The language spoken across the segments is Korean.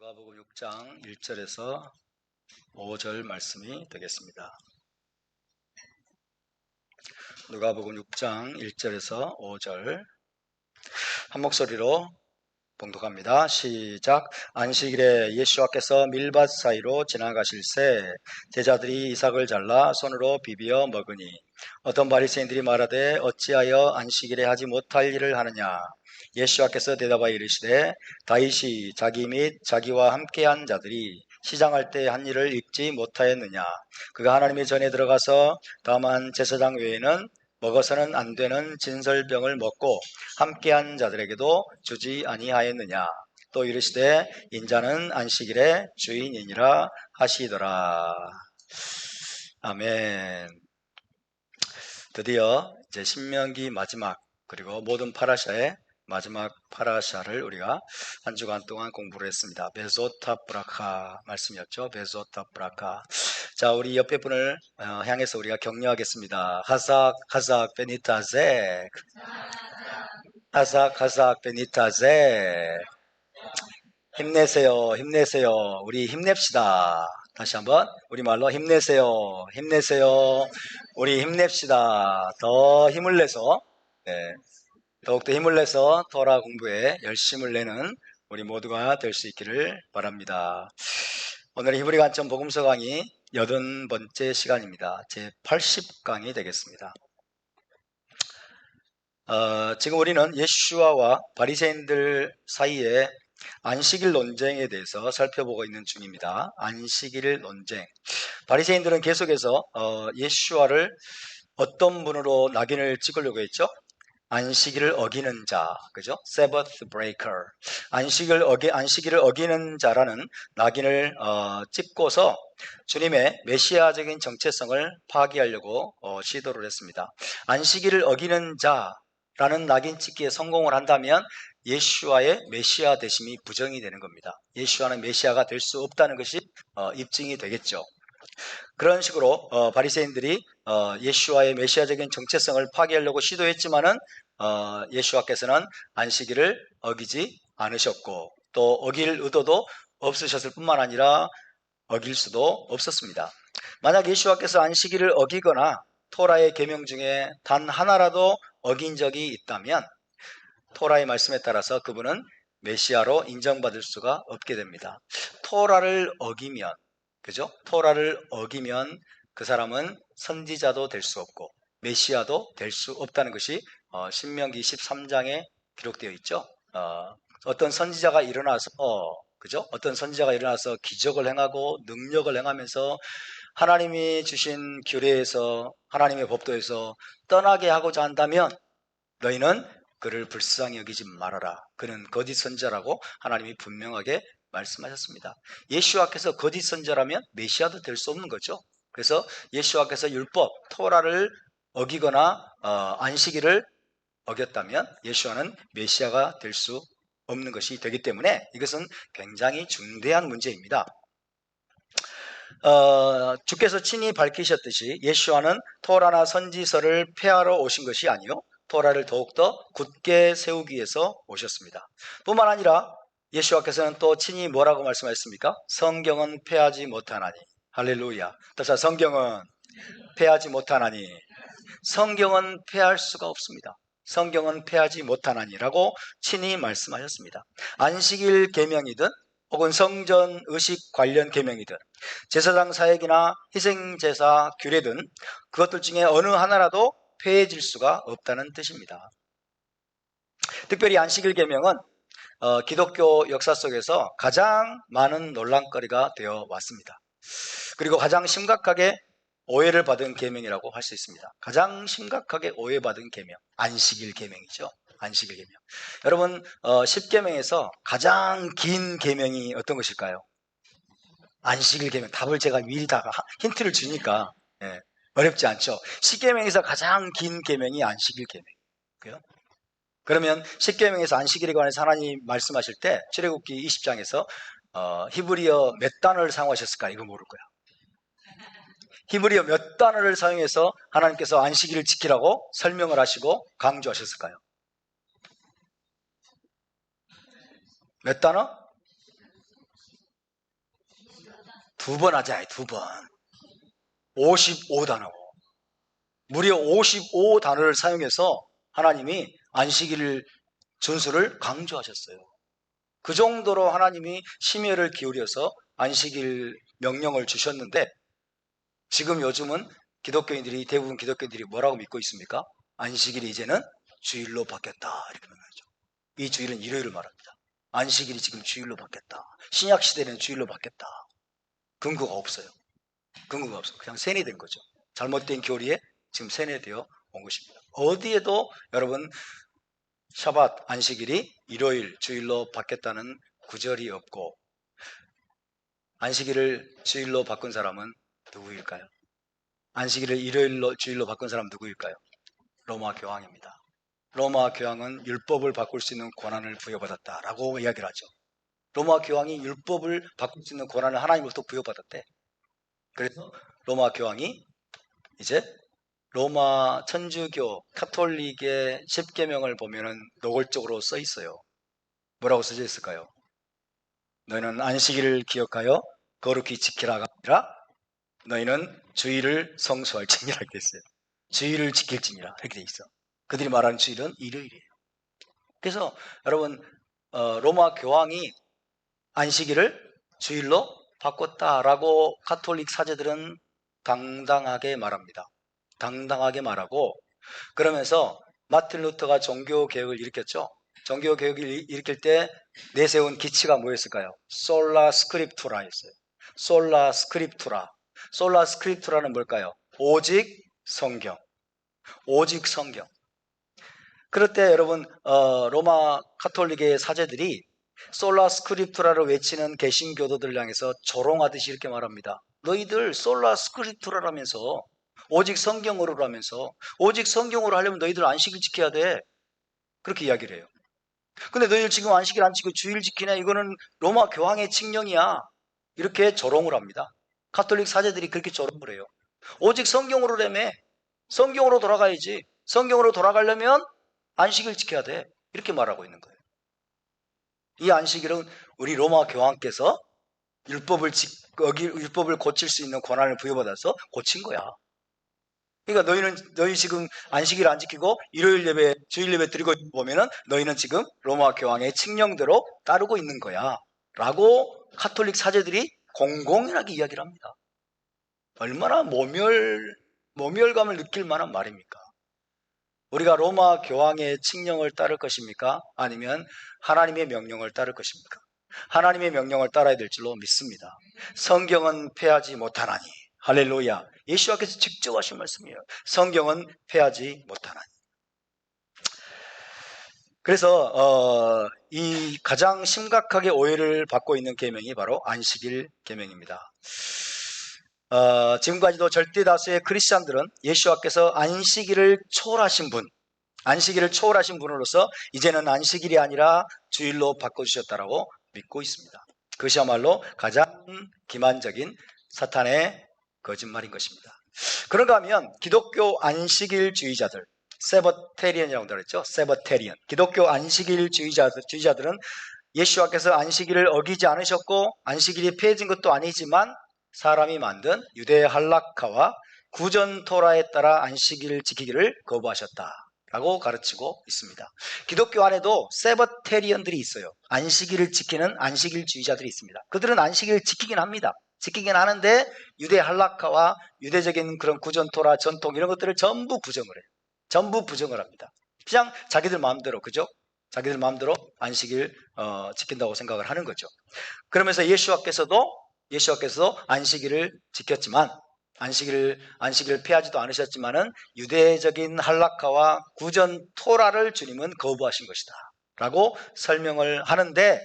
누가복음 6장 1절에서 5절 말씀이 되겠습니다. 누가복음 6장 1절에서 5절 한 목소리로 봉독합니다. 시작. 안식일에 예수와께서 밀밭 사이로 지나가실새 제자들이 이삭을 잘라 손으로 비비어 먹으니 어떤 바리새인들이 말하되 어찌하여 안식일에 하지 못할 일을 하느냐. 예수와께서 대답하여 이르시되 다윗이 자기 및 자기와 함께한 자들이 시장할 때 한 일을 잊지 못하였느냐. 그가 하나님의 전에 들어가서 다만 제사장 외에는 먹어서는 안 되는 진설병을 먹고 함께한 자들에게도 주지 아니하였느냐. 또 이르시되 인자는 안식일의 주인이니라 하시더라. 아멘. 드디어 이제 신명기 마지막 그리고 모든 파라샤의 마지막 파라샤를 우리가 한 주간 동안 공부를 했습니다. 베소타 브라카 말씀이었죠. 베소타 브라카. 자, 우리 옆에 분을 향해서 우리가 격려하겠습니다. 하삭 베니타제. 하삭 베니타제. 힘내세요. 우리 힘냅시다. 다시 한번 우리말로 힘내세요. 우리 힘냅시다. 더 힘을 내서 더욱더 힘을 내서 토라 공부에 열심을 내는 우리 모두가 될 수 있기를 바랍니다. 오늘 히브리 관점 복음서 강의 80번째 시간입니다. 제 80강이 되겠습니다. 지금 우리는 예수와와 바리새인들 사이에 안식일 논쟁에 대해서 살펴보고 있는 중입니다. 안식일 논쟁. 바리새인들은 계속해서 예수와를 어떤 분으로 낙인을 찍으려고 했죠? 안식일을 어기는 자, 그죠? Sabbath breaker. 안식일을 어기는 자라는 낙인을 찍고서 주님의 메시아적인 정체성을 파기하려고 시도를 했습니다. 안식일을 어기는 자라는 낙인 찍기에 성공을 한다면 예수와의 메시아 되심이 부정이 되는 겁니다. 예수와는 메시아가 될 수 없다는 것이 입증이 되겠죠. 그런 식으로 바리새인들이 예수와의 메시아적인 정체성을 파괴하려고 시도했지만은 예수와께서는 안식일을 어기지 않으셨고 또 어길 의도도 없으셨을 뿐만 아니라 어길 수도 없었습니다. 만약 예수와께서 안식일을 어기거나 토라의 계명 중에 단 하나라도 어긴 적이 있다면 토라의 말씀에 따라서 그분은 메시아로 인정받을 수가 없게 됩니다. 토라를 어기면 그죠? 토라를 어기면 그 사람은 선지자도 될 수 없고 메시아도 될 수 없다는 것이 신명기 13장에 기록되어 있죠. 어떤 선지자가 일어나서 그죠? 어떤 선지자가 일어나서 기적을 행하고 능력을 행하면서 하나님이 주신 규례에서 하나님의 법도에서 떠나게 하고자 한다면 너희는 그를 불쌍히 여기지 말아라. 그는 거짓 선지자라고 하나님이 분명하게 말씀하셨습니다. 예수와께서 거짓 선지자라면 메시아도 될 수 없는 거죠. 그래서 예수와께서 율법, 토라를 어기거나 안식일을 어겼다면 예수와는 메시아가 될 수 없는 것이 되기 때문에 이것은 굉장히 중대한 문제입니다. 주께서 친히 밝히셨듯이 예수와는 토라나 선지서를 폐하러 오신 것이 아니요 토라를 더욱더 굳게 세우기 위해서 오셨습니다. 뿐만 아니라 예수와께서는 또 친히 뭐라고 말씀하셨습니까? 성경은 폐하지 못하나니. 할렐루야. 다시 성경은 폐하지 못하나니. 성경은 폐할 수가 없습니다. 성경은 폐하지 못하나니라고 친히 말씀하셨습니다. 안식일 계명이든 혹은 성전 의식 관련 계명이든 제사장 사역이나 희생제사 규례든 그것들 중에 어느 하나라도 폐해질 수가 없다는 뜻입니다. 특별히 안식일 계명은 기독교 역사 속에서 가장 많은 논란거리가 되어 왔습니다. 그리고 가장 심각하게 오해를 받은 계명이라고 할 수 있습니다. 가장 심각하게 오해받은 계명, 안식일 계명이죠. 안식일 계명. 여러분 10계명에서 가장 긴 계명이 어떤 것일까요? 안식일 계명. 답을 제가 미리 다 힌트를 주니까 어렵지 않죠. 10계명에서 가장 긴 계명이 안식일 계명이고요. 그러면 10계명에서 안식일에 관해서 하나님 말씀하실 때 출애굽기 20장에서 히브리어 몇 단어를 사용하셨을까? 이거 모를 거야. 히브리어 몇 단어를 사용해서 하나님께서 안식일을 지키라고 설명을 하시고 강조하셨을까요? 몇 단어? 두 번 하잖아요. 두 번. 55단어. 무려 55단어를 사용해서 하나님이 안식일 준수를 강조하셨어요. 그 정도로 하나님이 심혈을 기울여서 안식일 명령을 주셨는데, 지금 요즘은 대부분 기독교인들이 뭐라고 믿고 있습니까? 안식일이 이제는 주일로 바뀌었다, 이렇게 말하죠. 이 주일은 일요일을 말합니다. 안식일이 지금 주일로 바뀌었다. 신약 시대는 주일로 바뀌었다. 근거가 없어요. 근거가 없어. 그냥 세뇌된 거죠. 잘못된 교리에 지금 세뇌되어 온 것입니다. 어디에도 여러분 샤밧 안식일이 일요일 주일로 바뀌었다는 구절이 없고, 안식일을 주일로 바꾼 사람은 누구일까요? 안식일을 일요일로 주일로 바꾼 사람은 누구일까요? 로마 교황입니다. 로마 교황은 율법을 바꿀 수 있는 권한을 부여받았다라고 이야기를 하죠. 로마 교황이 율법을 바꿀 수 있는 권한을 하나님으로부터 부여받았대. 그래서 로마 교황이 이제 로마 천주교 카톨릭의 10계명을 보면은 노골적으로 써 있어요. 뭐라고 써져 있을까요? 너희는 안식일을 기억하여 거룩히 지키라가 아니라 너희는 주일을 성수할지니라 이렇게 돼 있어요. 주일을 지킬지니라 이렇게 돼 있어. 그들이 말하는 주일은 일요일이에요. 그래서 여러분 로마 교황이 안식일을 주일로 바꿨다라고 가톨릭 사제들은 당당하게 말합니다. 당당하게 말하고, 그러면서 마틴 루터가 종교개혁을 일으켰죠. 종교개혁을 일으킬 때 내세운 기치가 뭐였을까요? 솔라 스크립투라였어요. 솔라 스크립투라. 솔라 스크립투라는 뭘까요? 오직 성경. 오직 성경. 그럴 때 여러분 로마 카톨릭의 사제들이 솔라 스크립투라를 외치는 개신교도들을 향해서 조롱하듯이 이렇게 말합니다. 너희들 솔라 스크립투라라면서, 오직 성경으로라면서, 오직 성경으로 하려면 너희들 안식일 지켜야 돼. 그렇게 이야기를 해요. 근데 너희들 지금 안식일 안 지키고 주일 지키냐? 이거는 로마 교황의 칙령이야. 이렇게 조롱을 합니다. 가톨릭 사제들이 그렇게 조롱을 해요. 오직 성경으로라며. 성경으로 돌아가야지. 성경으로 돌아가려면 안식일 지켜야 돼. 이렇게 말하고 있는 거예요. 이 안식일은 우리 로마 교황께서 율법을 고칠 수 있는 권한을 부여받아서 고친 거야. 그러니까 너희 지금 안식일 안 지키고 일요일 예배, 주일 예배 드리고 보면은 너희는 지금 로마 교황의 칙령대로 따르고 있는 거야. 라고 카톨릭 사제들이 공공연하게 이야기를 합니다. 얼마나 모멸감을 느낄 만한 말입니까? 우리가 로마 교황의 칙령을 따를 것입니까? 아니면 하나님의 명령을 따를 것입니까? 하나님의 명령을 따라야 될 줄로 믿습니다. 성경은 패하지 못하나니. 할렐루야. 예수께서 직접 하신 말씀이에요. 성경은 패하지 못하나니. 그래서 이 가장 심각하게 오해를 받고 있는 계명이 바로 안식일 계명입니다. 지금까지도 절대 다수의 크리스찬들은 예수께서 안식일을 초월하신 분으로서 이제는 안식일이 아니라 주일로 바꿔주셨다라고 믿고 있습니다. 그것이야말로 가장 기만적인 사탄의 거짓말인 것입니다. 그런가 하면 기독교 안식일주의자들, 세버테리언이라고 그랬죠. 세버테리언. 기독교 안식일주의자들은 예수께서 안식일을 어기지 않으셨고 안식일이 폐해진 것도 아니지만 사람이 만든 유대 할라카와 구전 토라에 따라 안식일을 지키기를 거부하셨다라고 가르치고 있습니다. 기독교 안에도 세버테리언들이 있어요. 안식일을 지키는 안식일주의자들이 있습니다. 그들은 안식일을 지키긴 합니다. 지키긴 하는데 유대 할라카와 유대적인 그런 구전 토라 전통 이런 것들을 전부 부정을 해요. 전부 부정을 합니다. 그냥 자기들 마음대로, 그죠? 자기들 마음대로 안식일 지킨다고 생각을 하는 거죠. 그러면서 예수께서도 안식일을 지켰지만 안식일을 피하지도 않으셨지만은 유대적인 할라카와 구전 토라를 주님은 거부하신 것이다 라고 설명을 하는데,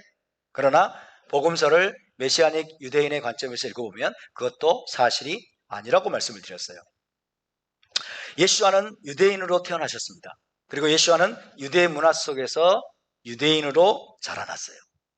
그러나 복음서를 메시아닉 유대인의 관점에서 읽어보면 그것도 사실이 아니라고 말씀을 드렸어요. 예수와는 유대인으로 태어나셨습니다. 그리고 예수와는 유대 문화 속에서 유대인으로 자라났어요.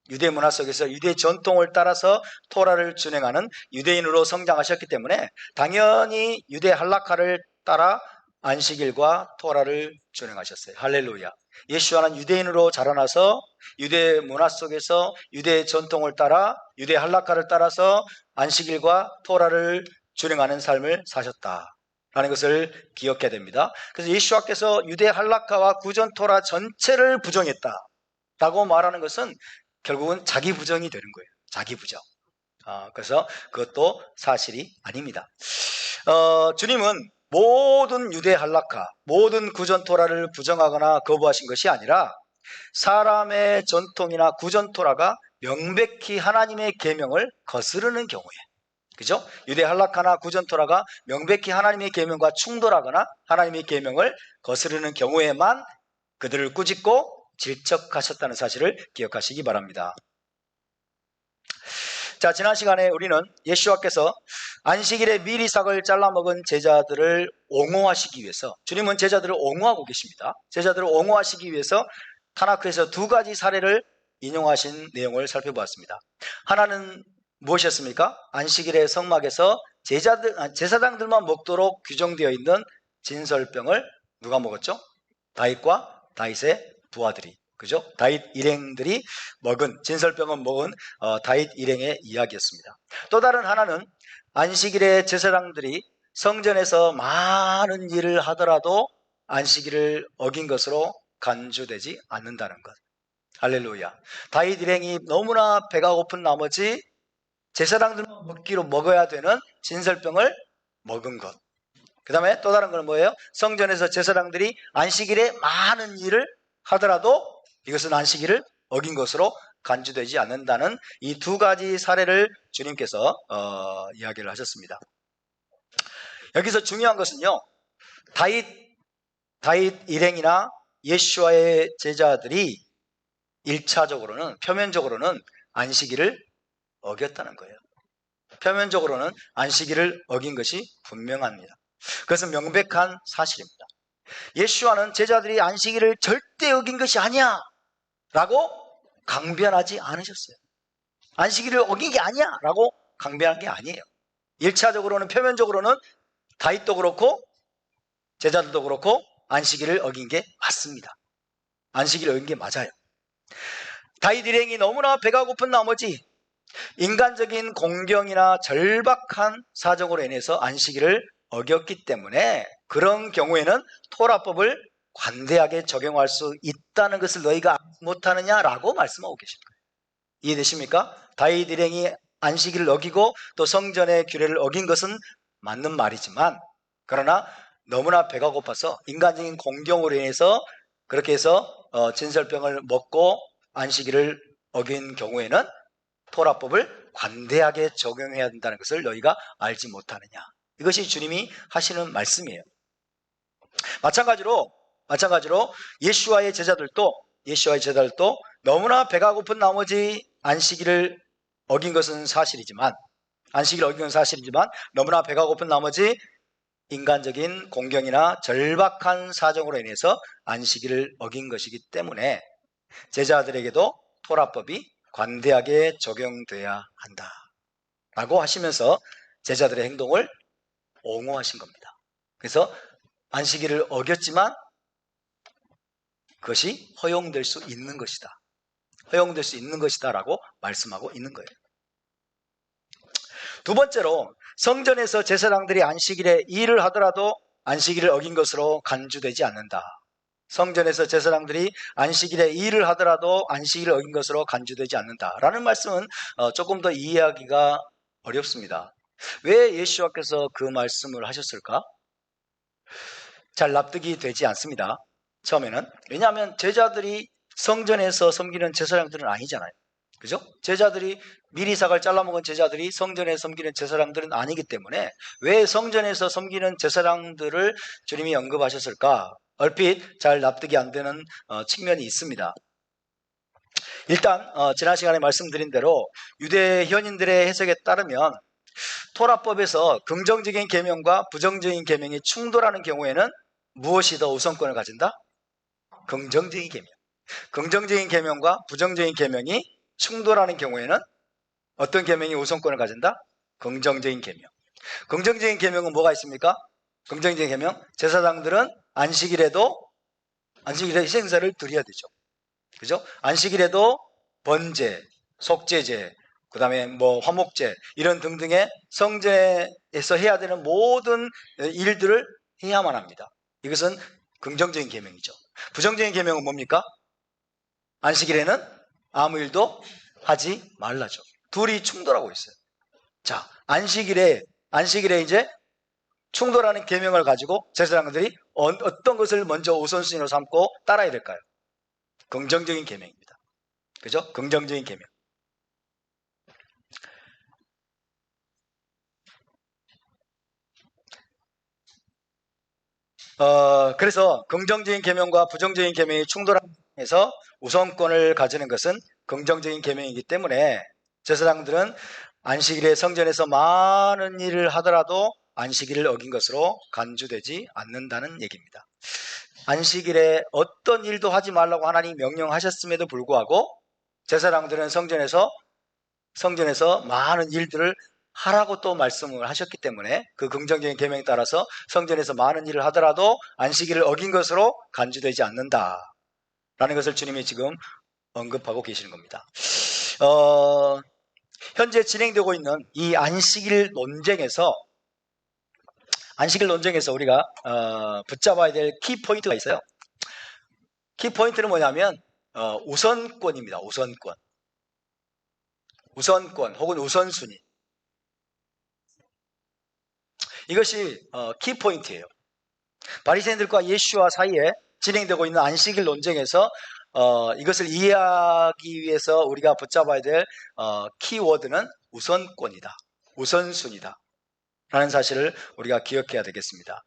유대 문화 속에서 유대 전통을 따라서 토라를 준행하는 유대인으로 성장하셨기 때문에 당연히 유대 할라카를 따라 안식일과 토라를 준행하셨어요. 할렐루야. 예수와는 유대인으로 자라나서 유대 문화 속에서 유대 전통을 따라 유대 할라카를 따라서 안식일과 토라를 준행하는 삶을 사셨다라는 것을 기억해야 됩니다. 그래서 예수와께서 유대 할라카와 구전 토라 전체를 부정했다라고 말하는 것은 결국은 자기 부정이 되는 거예요. 자기 부정. 그래서 그것도 사실이 아닙니다. 주님은 모든 유대 할라카, 모든 구전 토라를 부정하거나 거부하신 것이 아니라 사람의 전통이나 구전 토라가 명백히 하나님의 계명을 거스르는 경우에, 그죠? 유대 할라카나 구전 토라가 명백히 하나님의 계명과 충돌하거나 하나님의 계명을 거스르는 경우에만 그들을 꾸짖고 질책하셨다는 사실을 기억하시기 바랍니다. 자, 지난 시간에 우리는 예수와께서 안식일에 미리삭을 잘라먹은 제자들을 옹호하시기 위해서, 주님은 제자들을 옹호하고 계십니다. 제자들을 옹호하시기 위해서 타나크에서 두 가지 사례를 인용하신 내용을 살펴보았습니다. 하나는 무엇이었습니까? 안식일의 성막에서 제사장들만 먹도록 규정되어 있는 진설병을 누가 먹었죠? 다윗과 다윗의 부하들이, 그죠? 다윗 일행들이 먹은, 진설병은 먹은 다윗 일행의 이야기였습니다. 또 다른 하나는 안식일에 제사장들이 성전에서 많은 일을 하더라도 안식일을 어긴 것으로 간주되지 않는다는 것. 할렐루야. 다윗 일행이 너무나 배가 고픈 나머지 제사장들만 먹어야 되는 진설병을 먹은 것. 그 다음에 또 다른 건 뭐예요? 성전에서 제사장들이 안식일에 많은 일을 하더라도 이것은 안식일을 어긴 것으로 간주되지 않는다는 이 두 가지 사례를 주님께서 이야기를 하셨습니다. 여기서 중요한 것은요, 다윗 일행이나 예수와의 제자들이 1차적으로는, 표면적으로는 안식일을 어겼다는 거예요. 표면적으로는 안식일을 어긴 것이 분명합니다. 그것은 명백한 사실입니다. 예수와는 제자들이 안식일을 절대 어긴 것이 아니야 라고 강변하지 않으셨어요. 안식일을 어긴 게 아니야 라고 강변한 게 아니에요. 1차적으로는, 표면적으로는 다윗도 그렇고 제자들도 그렇고 안식일을 어긴 게 맞습니다. 안식일을 어긴 게 맞아요. 다윗 일행이 너무나 배가 고픈 나머지 인간적인 공경이나 절박한 사정으로 인해서 안식일을 어겼기 때문에 그런 경우에는 토라법을 관대하게 적용할 수 있다는 것을 너희가 알지 못하느냐라고 말씀하고 계십니다. 이해되십니까? 다윗 일행이 안식일을 어기고 또 성전의 규례를 어긴 것은 맞는 말이지만, 그러나 너무나 배가 고파서 인간적인 공경으로 인해서 그렇게 해서 진설병을 먹고 안식일을 어긴 경우에는 토라법을 관대하게 적용해야 된다는 것을 너희가 알지 못하느냐. 이것이 주님이 하시는 말씀이에요. 마찬가지로 예수와의 제자들도 너무나 배가 고픈 나머지 안식일을 어긴 것은 사실이지만 너무나 배가 고픈 나머지 인간적인 공경이나 절박한 사정으로 인해서 안식일을 어긴 것이기 때문에 제자들에게도 토라법이 관대하게 적용돼야 한다 라고 하시면서 제자들의 행동을 옹호하신 겁니다. 그래서 안식일을 어겼지만 그것이 허용될 수 있는 것이다 라고 말씀하고 있는 거예요. 두 번째로, 성전에서 제사장들이 안식일에 일을 하더라도 안식일을 어긴 것으로 간주되지 않는다. 성전에서 제사장들이 안식일에 일을 하더라도 안식일을 어긴 것으로 간주되지 않는다라는 말씀은 조금 더 이해하기가 어렵습니다. 왜 예수와께서 그 말씀을 하셨을까? 잘 납득이 되지 않습니다. 처음에는. 왜냐하면 제자들이 성전에서 섬기는 제사장들은 아니잖아요. 그죠? 제자들이 미리삭을 잘라먹은 제자들이 성전에 섬기는 제사장들은 아니기 때문에 왜 성전에서 섬기는 제사장들을 주님이 언급하셨을까? 얼핏 잘 납득이 안 되는 측면이 있습니다. 일단 지난 시간에 말씀드린 대로 유대 현인들의 해석에 따르면 토라법에서 긍정적인 계명과 부정적인 계명이 충돌하는 경우에는 무엇이 더 우선권을 가진다? 긍정적인 계명. 긍정적인 계명과 부정적인 계명이 충돌하는 경우에는 어떤 계명이 우선권을 가진다? 긍정적인 계명. 긍정적인 계명은 뭐가 있습니까? 긍정적인 계명, 제사장들은 안식일에도 안식일에 희생사를 드려야 되죠. 그죠? 안식일에도 번제, 속죄제, 그 다음에 뭐 화목제 이런 등등의 성전에서 해야 되는 모든 일들을 해야만 합니다. 이것은 긍정적인 계명이죠. 부정적인 계명은 뭡니까? 안식일에는 아무 일도 하지 말라죠. 둘이 충돌하고 있어요. 자, 안식일에 이제 충돌하는 계명을 가지고 제사장들이 어떤 것을 먼저 우선순위로 삼고 따라야 될까요? 긍정적인 계명입니다. 그죠? 긍정적인 계명. 그래서 긍정적인 계명과 부정적인 계명이 충돌하면서 우선권을 가지는 것은 긍정적인 계명이기 때문에 제사장들은 안식일에 성전에서 많은 일을 하더라도 안식일을 어긴 것으로 간주되지 않는다는 얘기입니다. 안식일에 어떤 일도 하지 말라고 하나님이 명령하셨음에도 불구하고 제사장들은 성전에서 많은 일들을 하라고 또 말씀을 하셨기 때문에 그 긍정적인 계명에 따라서 성전에서 많은 일을 하더라도 안식일을 어긴 것으로 간주되지 않는다라는 것을 주님이 지금 언급하고 계시는 겁니다. 현재 진행되고 있는 이 안식일 논쟁에서 우리가 붙잡아야 될 키포인트가 있어요. 키포인트는 뭐냐면 우선권입니다. 우선권 혹은 우선순위. 이것이 키포인트예요. 바리새인들과 예수와 사이에 진행되고 있는 안식일 논쟁에서 이것을 이해하기 위해서 우리가 붙잡아야 될 키워드는 우선권이다. 우선순위다. 라는 사실을 우리가 기억해야 되겠습니다.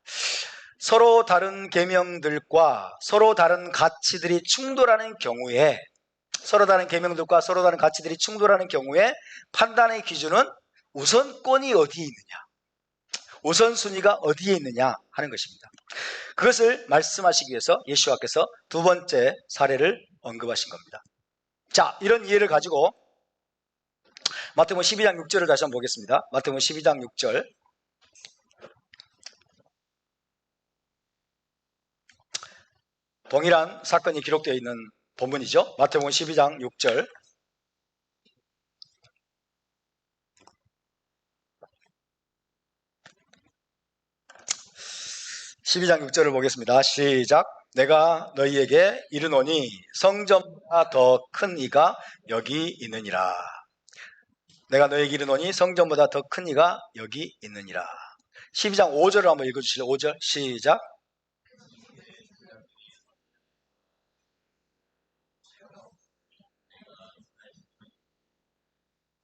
서로 다른 계명들과 서로 다른 가치들이 충돌하는 경우에 판단의 기준은 우선권이 어디에 있느냐, 우선순위가 어디에 있느냐 하는 것입니다. 그것을 말씀하시기 위해서 예수와께서 두 번째 사례를 언급하신 겁니다. 자, 이런 이해를 가지고 마태복음 12장 6절을 다시 한번 보겠습니다. 마태복음 12장 6절. 동일한 사건이 기록되어 있는 본문이죠. 마태복음 12장 6절. (12장 6절을) 보겠습니다. 시작. 내가 너희에게 이르노니 성전보다 더 큰 이가 여기 있느니라. 내가 너희에게 이르노니 성전보다 더 큰 이가 여기 있느니라. 12장 5절을 한번 읽어주실래요? 5절 시작.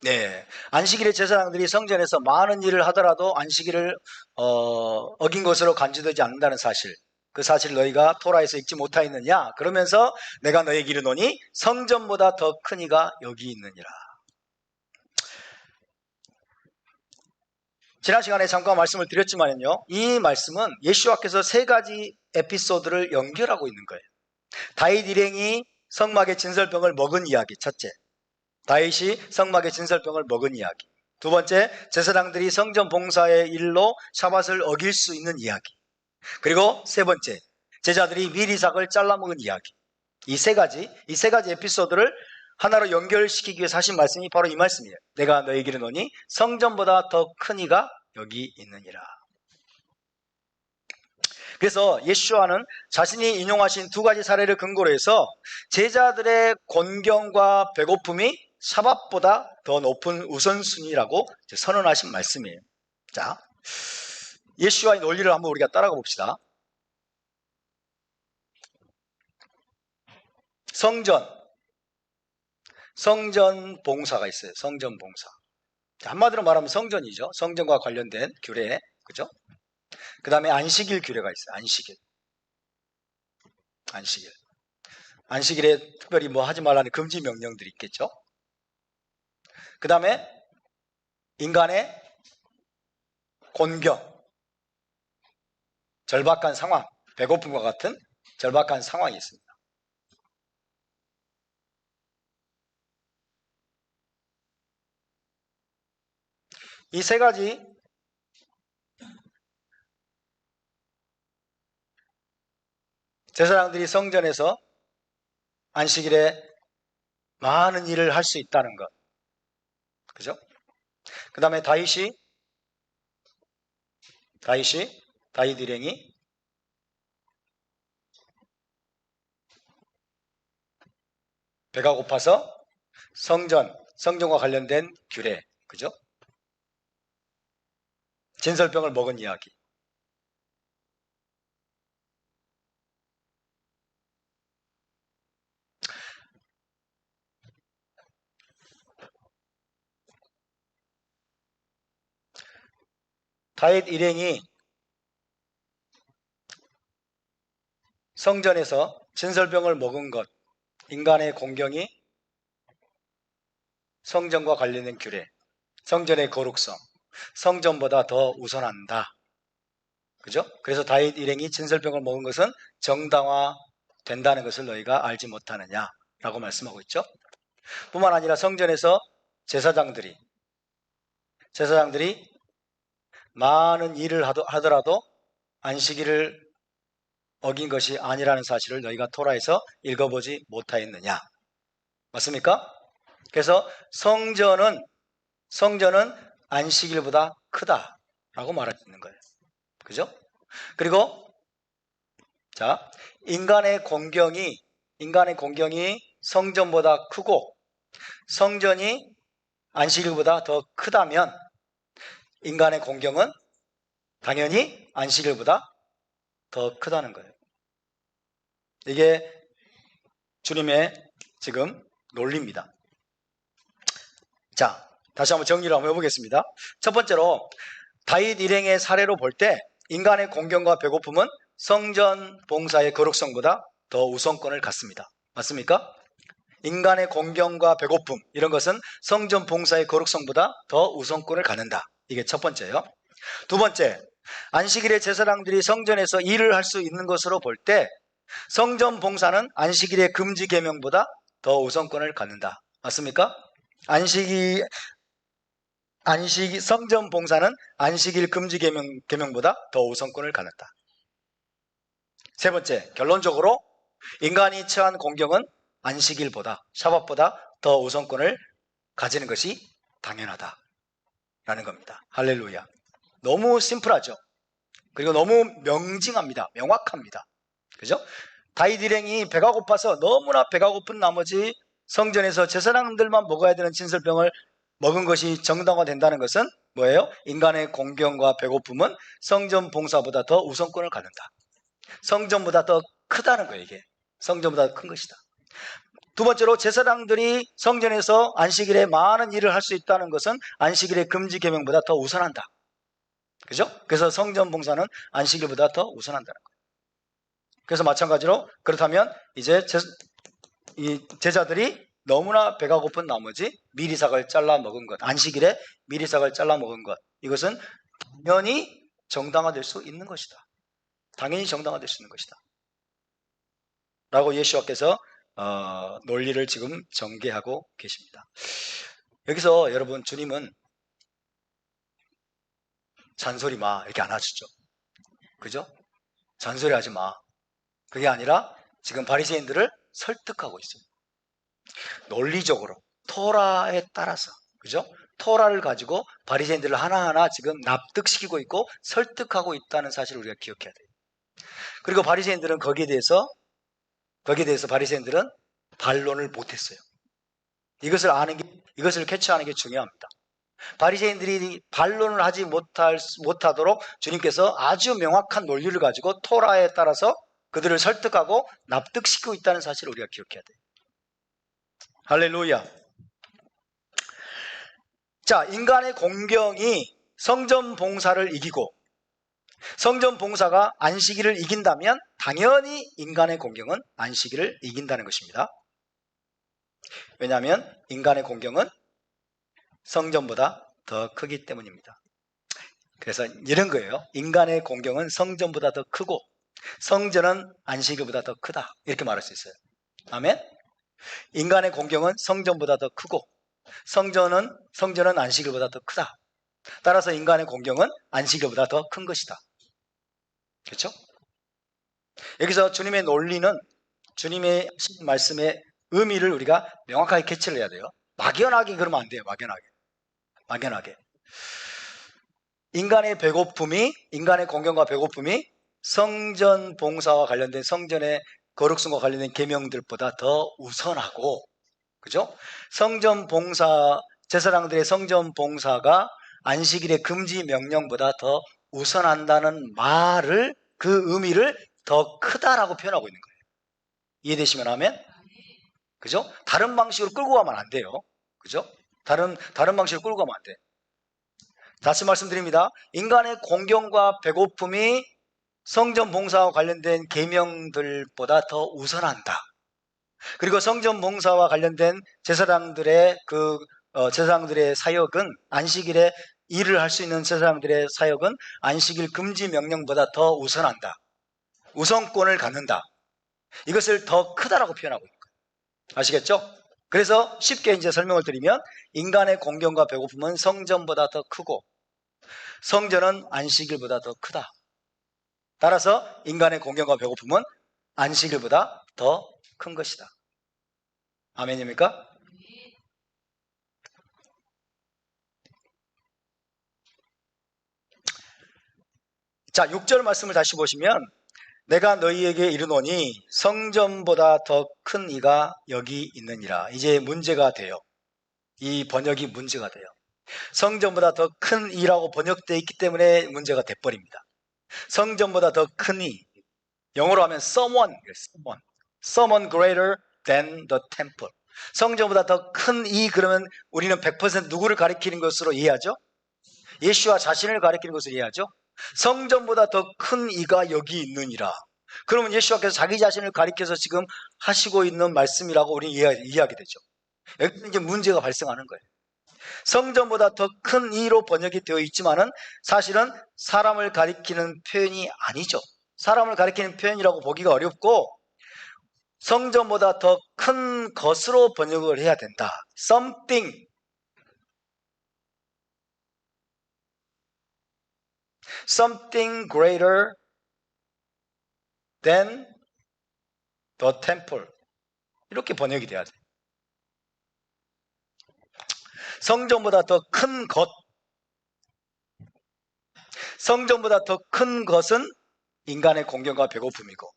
네, 안식일에 제사장들이 성전에서 많은 일을 하더라도 안식일을 어긴 것으로 간주되지 않는다는 사실, 그 사실을 너희가 토라에서 읽지 못하였느냐? 그러면서 내가 너희에게 이르노니 성전보다 더 큰 이가 여기 있느니라. 지난 시간에 잠깐 말씀을 드렸지만요, 이 말씀은 예수와께서 세 가지 에피소드를 연결하고 있는 거예요. 다윗 일행이 성막의 진설병을 먹은 이야기, 첫째. 다윗이 성막의 진설병을 먹은 이야기. 두 번째, 제사장들이 성전 봉사의 일로 샤밧을 어길 수 있는 이야기. 그리고 세 번째, 제자들이 밀이삭을 잘라먹은 이야기. 이 세 가지 에피소드를 하나로 연결시키기 위해서 하신 말씀이 바로 이 말씀이에요. 내가 너희에게 이르노니 성전보다 더 큰 이가 여기 있느니라. 그래서 예수와는 자신이 인용하신 두 가지 사례를 근거로 해서 제자들의 곤경과 배고픔이 샤밧보다 더 높은 우선순위라고 선언하신 말씀이에요. 자, 예수와의 논리를 한번 우리가 따라가 봅시다. 성전 봉사가 있어요. 성전 봉사. 한마디로 말하면 성전이죠. 성전과 관련된 규례, 그죠? 그 다음에 안식일 규례가 있어요. 안식일에 특별히 뭐 하지 말라는 금지 명령들이 있겠죠. 그 다음에 인간의 곤경, 절박한 상황, 배고픔과 같은 절박한 상황이 있습니다. 이 세 가지 제사장들이 성전에서 안식일에 많은 일을 할 수 있다는 것. 그죠? 그 다음에 다윗 일행이 배가 고파서 성전과 관련된 규례. 그죠? 진설병을 먹은 이야기. 다윗 일행이 성전에서 진설병을 먹은 것, 인간의 공경이 성전과 관련된 규례, 성전의 거룩성, 성전보다 더 우선한다. 그죠? 그래서 다윗 일행이 진설병을 먹은 것은 정당화된다는 것을 너희가 알지 못하느냐라고 말씀하고 있죠. 뿐만 아니라 성전에서 제사장들이 많은 일을 하더라도 안식일을 어긴 것이 아니라는 사실을 너희가 토라에서 읽어보지 못하였느냐. 맞습니까? 그래서 성전은 안식일보다 크다라고 말하는 거예요. 그죠? 그리고 자, 인간의 공경이 성전보다 크고 성전이 안식일보다 더 크다면 인간의 공경은 당연히 안식일보다 더 크다는 거예요. 이게 주님의 지금 논리입니다. 자, 다시 한번 정리를 한번 해보겠습니다. 첫 번째로 다윗 일행의 사례로 볼 때 인간의 공경과 배고픔은 성전 봉사의 거룩성보다 더 우선권을 갖습니다. 맞습니까? 인간의 공경과 배고픔 이런 것은 성전 봉사의 거룩성보다 더 우선권을 갖는다. 이게 첫 번째예요. 두 번째, 안식일에 제사장들이 성전에서 일을 할 수 있는 것으로 볼 때 성전 봉사는 안식일의 금지 계명보다 더 우선권을 갖는다. 맞습니까? 성전 봉사는 안식일 금지 계명보다 더 우선권을 갖는다. 세 번째, 결론적으로 인간이 처한 공경은 안식일보다 샤밧보다 더 우선권을 가지는 것이 당연하다라는 겁니다. 할렐루야. 너무 심플하죠. 그리고 너무 명확합니다. 그죠? 다윗 일행이 배가 고파서 너무나 배가 고픈 나머지 성전에서 제사장들만 먹어야 되는 진설병을 먹은 것이 정당화된다는 것은 뭐예요? 인간의 공경과 배고픔은 성전 봉사보다 더 우선권을 갖는다. 성전보다 더 크다는 거예요. 이게 성전보다 큰 것이다. 두 번째로 제사장들이 성전에서 안식일에 많은 일을 할 수 있다는 것은 안식일의 금지 계명보다 더 우선한다. 그죠? 그래서 성전 봉사는 안식일보다 더 우선한다는 거예요. 그래서 마찬가지로 그렇다면 이제 이 제자들이 너무나 배가 고픈 나머지 미리삭을 잘라 먹은 것, 안식일에 미리삭을 잘라 먹은 것, 이것은 당연히 정당화될 수 있는 것이다. 당연히 정당화될 수 있는 것이다. 라고 예수께서 논리를 지금 전개하고 계십니다. 여기서 여러분, 주님은 잔소리 마 이렇게 안 하시죠. 그죠? 잔소리 하지 마. 그게 아니라 지금 바리새인들을 설득하고 있어요. 논리적으로 토라에 따라서, 그죠? 토라를 가지고 바리새인들을 하나하나 지금 납득시키고 있고 설득하고 있다는 사실을 우리가 기억해야 돼요. 그리고 바리새인들은 거기에 대해서 바리새인들은 반론을 못했어요. 이것을 캐치하는 게 중요합니다. 바리새인들이 반론을 하지 못하도록 주님께서 아주 명확한 논리를 가지고 토라에 따라서 그들을 설득하고 납득시키고 있다는 사실을 우리가 기억해야 돼요. 할렐루야. 자, 인간의 공경이 성전 봉사를 이기고 성전 봉사가 안식일을 이긴다면 당연히 인간의 공경은 안식일을 이긴다는 것입니다. 왜냐하면 인간의 공경은 성전보다 더 크기 때문입니다. 그래서 이런 거예요. 인간의 공경은 성전보다 더 크고 성전은 안식일보다 더 크다. 이렇게 말할 수 있어요. 아멘? 인간의 공경은 성전보다 더 크고 성전은 안식일보다 더 크다. 따라서 인간의 공경은 안식일보다 더 큰 것이다. 그렇죠? 여기서 주님의 논리는 주님의 말씀의 의미를 우리가 명확하게 캐치를 해야 돼요. 막연하게 그러면 안 돼요. 막연하게. 인간의 공경과 배고픔이 성전 봉사와 관련된 성전의 거룩성과 관련된 계명들보다 더 우선하고, 그죠? 제사장들의 성전 봉사가 안식일의 금지 명령보다 더 우선한다는 말을, 그 의미를 더 크다라고 표현하고 있는 거예요. 이해되시면 하면? 그죠? 다른 방식으로 끌고 가면 안 돼요. 그죠? 다른 방식으로 끌고 가면 안 돼. 다시 말씀드립니다. 인간의 공경과 배고픔이 성전 봉사와 관련된 계명들보다 더 우선한다. 그리고 성전 봉사와 관련된 제사장들의 사역은, 안식일에 일을 할 수 있는 제사장들의 사역은 안식일 금지 명령보다 더 우선한다. 우선권을 갖는다. 이것을 더 크다라고 표현하고 있는 거예요. 아시겠죠? 그래서 쉽게 이제 설명을 드리면, 인간의 공경과 배고픔은 성전보다 더 크고 성전은 안식일보다 더 크다. 따라서 인간의 공경과 배고픔은 안식일보다 더 큰 것이다. 아멘입니까? 자, 6절 말씀을 다시 보시면, 내가 너희에게 이르노니 성전보다 더 큰 이가 여기 있느니라. 이제 문제가 돼요. 이 번역이 문제가 돼요. 성전보다 더 큰 이라고 번역되어 있기 때문에 문제가 돼버립니다. 성전보다 더 큰 이, 영어로 하면 someone greater than the temple. 성전보다 더 큰 이, 그러면 우리는 100% 누구를 가리키는 것으로 이해하죠? 예수와 자신을 가리키는 것으로 이해하죠? 성전보다 더 큰 이가 여기 있느니라. 그러면 예수와께서 자기 자신을 가리켜서 지금 하시고 있는 말씀이라고 우리는 이해하게 되죠. 여기 이제 문제가 발생하는 거예요. 성전보다 더 큰 이로 번역이 되어 있지만은 사실은 사람을 가리키는 표현이 아니죠. 사람을 가리키는 표현이라고 보기가 어렵고, 성전보다 더 큰 것으로 번역을 해야 된다. Something greater than the temple. 이렇게 번역이 돼야 돼요. 성전보다 더 큰 것. 성전보다 더 큰 것은 인간의 공경과 배고픔이고,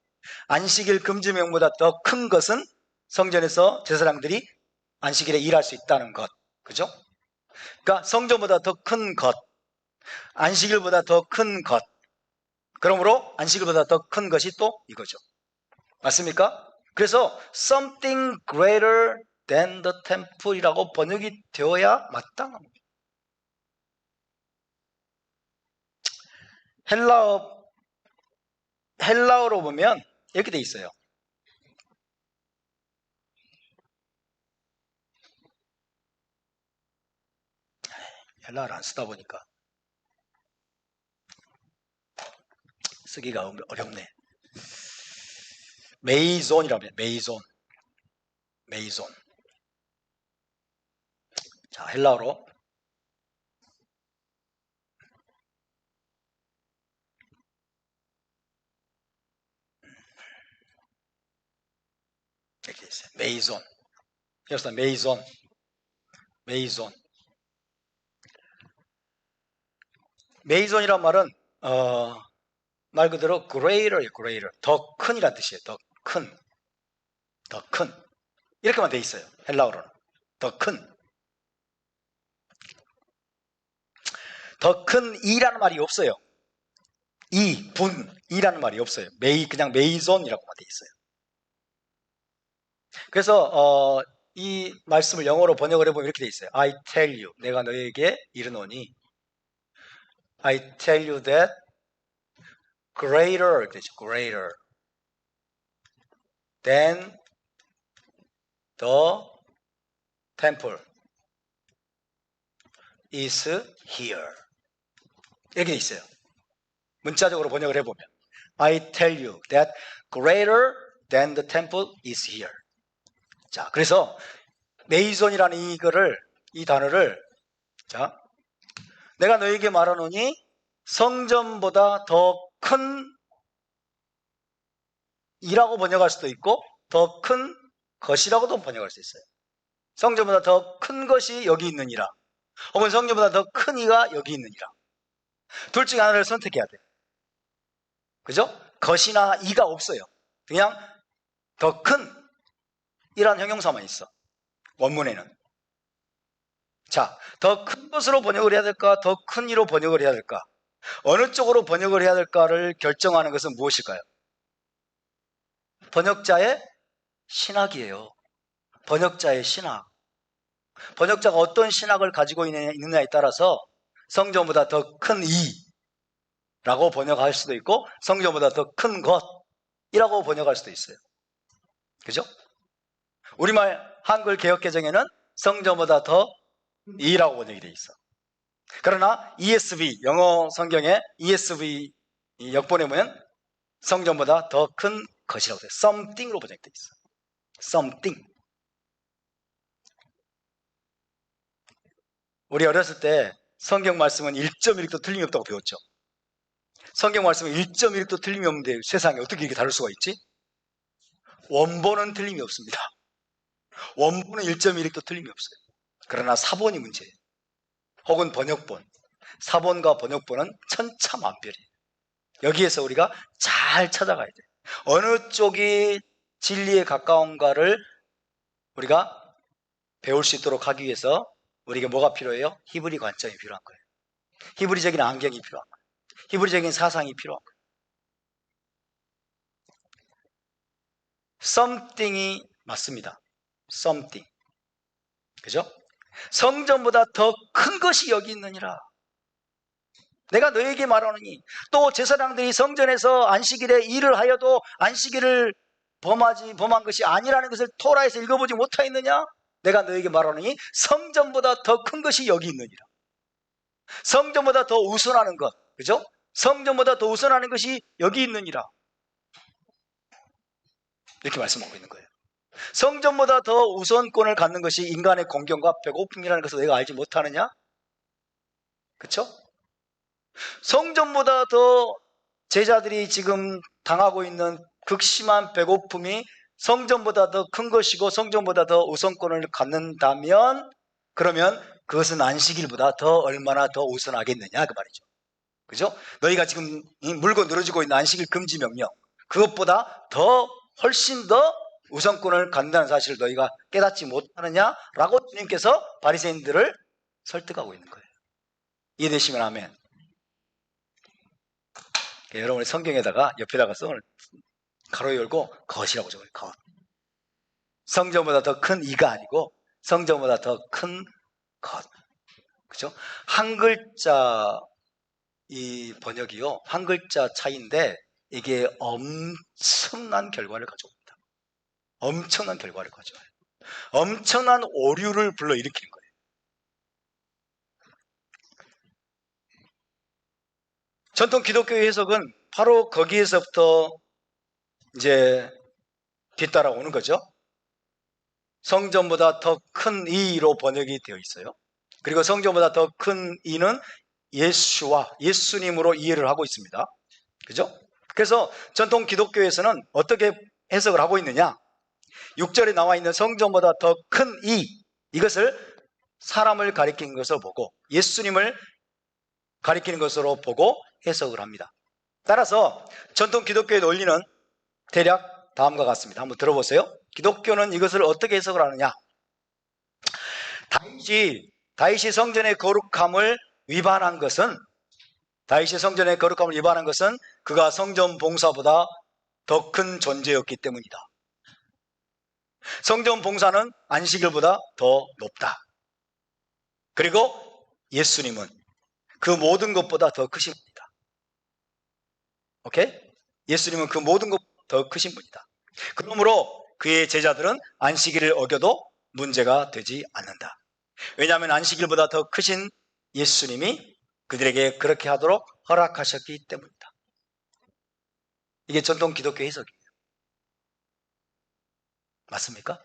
안식일 금지명보다 더 큰 것은 성전에서 제사장들이 안식일에 일할 수 있다는 것. 그죠? 그러니까 성전보다 더 큰 것, 안식일보다 더 큰 것. 그러므로 안식일보다 더 큰 것이 또 이거죠. 맞습니까? 그래서 something greater than the temple이라고 번역이 되어야 마땅합니다. 헬라어로 보면 이렇게 돼 있어요. 헬라어를 안 쓰다 보니까 쓰기가 어렵네. 메이존이라고 해요. 메이존. 자, 헬라어로 이렇게 돼 있어요. 메이존. 그래서 메이존. 메이존이란 말은 말 그대로 greater. 더 큰이란 뜻이에요. 더 큰. 이렇게만 돼 있어요. 헬라어로는. 더 큰. 더 큰 이라는 말이 없어요. 이라는 말이 없어요. 그냥 메이존이라고만 돼 있어요. 그래서 이 말씀을 영어로 번역을 해보면 이렇게 돼 있어요. I tell you, 내가 너에게 이르노니, I tell you that greater than the temple is here. 이렇게 돼 있어요. 문자적으로 번역을 해보면 I tell you that greater than the temple is here. 자, 그래서 메이존이라는 이 단어를, 자, 내가 너에게 말하노니 성전보다 더 큰 이라고 번역할 수도 있고 더 큰 것이라고도 번역할 수 있어요. 성전보다 더 큰 것이 여기 있느니라, 혹은 성전보다 더 큰 이가 여기 있느니라. 둘 중에 하나를 선택해야 돼요. 그죠? 것이나 이가 없어요. 그냥 더 큰 이란 형용사만 있어, 원문에는. 자, 더 큰 것으로 번역을 해야 될까, 더 큰 이로 번역을 해야 될까, 어느 쪽으로 번역을 해야 될까를 결정하는 것은 무엇일까요? 번역자의 신학이에요. 번역자의 신학. 번역자가 어떤 신학을 가지고 있느냐에 따라서 성전보다 더 큰 이라고 번역할 수도 있고 성전보다 더 큰 것이라고 번역할 수도 있어요. 그죠? 우리말 한글 개역개정에는 성전보다 더 이라고 번역이 돼 있어. 그러나 ESV, 영어 성경에 ESV 역본에 보면 성전보다 더 큰 것이라고 돼. something로 번역돼 있어. something. 우리 어렸을 때 성경 말씀은 1.1도 틀림이 없다고 배웠죠. 성경 말씀은 1.1도 틀림이 없는데 세상에 어떻게 이렇게 다를 수가 있지? 원본은 틀림이 없습니다. 원본은 1.1도 틀림이 없어요. 그러나 사본이 문제예요. 혹은 번역본. 사본과 번역본은 천차만별이에요. 여기에서 우리가 잘 찾아가야 돼요. 어느 쪽이 진리에 가까운가를 우리가 배울 수 있도록 하기 위해서 우리에게 뭐가 필요해요? 히브리 관점이 필요한 거예요. 히브리적인 안경이 필요한 거예요. 히브리적인 사상이 필요한 거예요. something이 맞습니다. something. 그죠? 성전보다 더 큰 것이 여기 있느니라. 내가 너에게 말하노니, 또 제사장들이 성전에서 안식일에 일을 하여도 안식일을 범한 것이 아니라는 것을 토라에서 읽어보지 못하였느냐? 내가 너에게 말하노니 성전보다 더 큰 것이 여기 있느니라. 성전보다 더 우선하는 것, 그죠? 성전보다 더 우선하는 것이 여기 있느니라. 이렇게 말씀하고 있는 거예요. 성전보다 더 우선권을 갖는 것이 인간의 공경과 배고픔이라는 것을 내가 알지 못하느냐? 그렇죠? 성전보다 더 제자들이 지금 당하고 있는 극심한 배고픔이 성전보다 더 큰 것이고 성전보다 더 우선권을 갖는다면, 그러면 그것은 안식일보다 더 얼마나 더 우선하겠느냐 그 말이죠. 그죠? 너희가 지금 물고 늘어지고 있는 안식일 금지 명령, 그것보다 더 훨씬 더 우선권을 갖는다는 사실을 너희가 깨닫지 못하느냐라고 주님께서 바리새인들을 설득하고 있는 거예요. 이해되시면 아멘. 여러분이 성경에다가 옆에다가 써을 가로 열고 것이라고 적어요. 것. 성전보다 더 큰 이가 아니고 성전보다 더 큰 것. 그죠? 한 글자 이 번역이요, 한 글자 차이인데 이게 엄청난 결과를 가져옵니다. 엄청난 결과를 가져와요. 엄청난 오류를 불러일으키는 거예요. 전통 기독교의 해석은 바로 거기에서부터 이제 뒤따라오는 거죠. 성전보다 더 큰 이로 번역이 되어 있어요. 그리고 성전보다 더 큰 이는 예수와 예수님으로 이해를 하고 있습니다. 그죠? 그래서 전통 기독교에서는 어떻게 해석을 하고 있느냐? 6절에 나와 있는 성전보다 더 큰 이것을 사람을 가리키는 것으로 보고 예수님을 가리키는 것으로 보고 해석을 합니다. 따라서 전통 기독교의 논리는 대략 다음과 같습니다. 한번 들어보세요. 기독교는 이것을 어떻게 해석을 하느냐? 다윗이 성전의 거룩함을 위반한 것은 그가 성전 봉사보다 더 큰 존재였기 때문이다. 성전 봉사는 안식일보다 더 높다. 그리고 예수님은 그 모든 것보다 더 크신 분이다. 오케이? 예수님은 그 모든 것보다 더 크신 분이다. 그러므로 그의 제자들은 안식일을 어겨도 문제가 되지 않는다. 왜냐하면 안식일보다 더 크신 예수님이 그들에게 그렇게 하도록 허락하셨기 때문이다. 이게 전통 기독교 해석이에요. 맞습니까?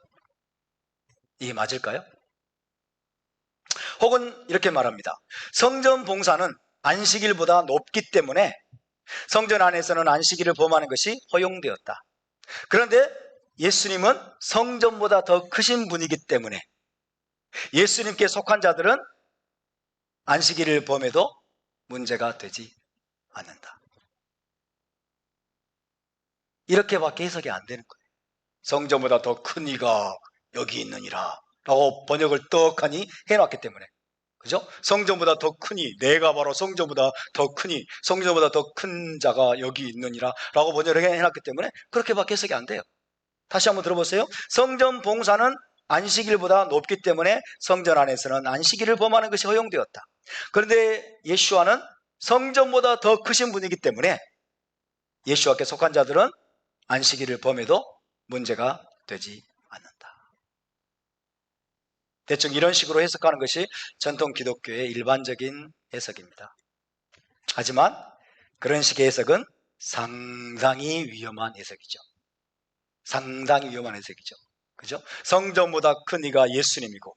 이게 맞을까요? 혹은 이렇게 말합니다. 성전 봉사는 안식일보다 높기 때문에 성전 안에서는 안식일을 범하는 것이 허용되었다. 그런데 예수님은 성전보다 더 크신 분이기 때문에 예수님께 속한 자들은 안식일을 범해도 문제가 되지 않는다. 이렇게밖에 해석이 안 되는 거예요. 성전보다 더 큰 이가 여기 있느니라 라고 번역을 떡하니 해놨기 때문에, 그죠? 성전보다 더 크니, 내가 바로 성전보다 더 크니, 성전보다 더 큰 자가 여기 있느니라 라고 번역을 해놨기 때문에 그렇게밖에 해석이 안 돼요. 다시 한번 들어보세요. 성전 봉사는 안식일보다 높기 때문에 성전 안에서는 안식일을 범하는 것이 허용되었다. 그런데 예수와는 성전보다 더 크신 분이기 때문에 예수와께 속한 자들은 안식일을 범해도 문제가 되지 않는다. 대충 이런 식으로 해석하는 것이 전통 기독교의 일반적인 해석입니다. 하지만 그런 식의 해석은 상당히 위험한 해석이죠. 상당히 위험한 해석이죠. 그죠? 성전보다 큰 이가 예수님이고,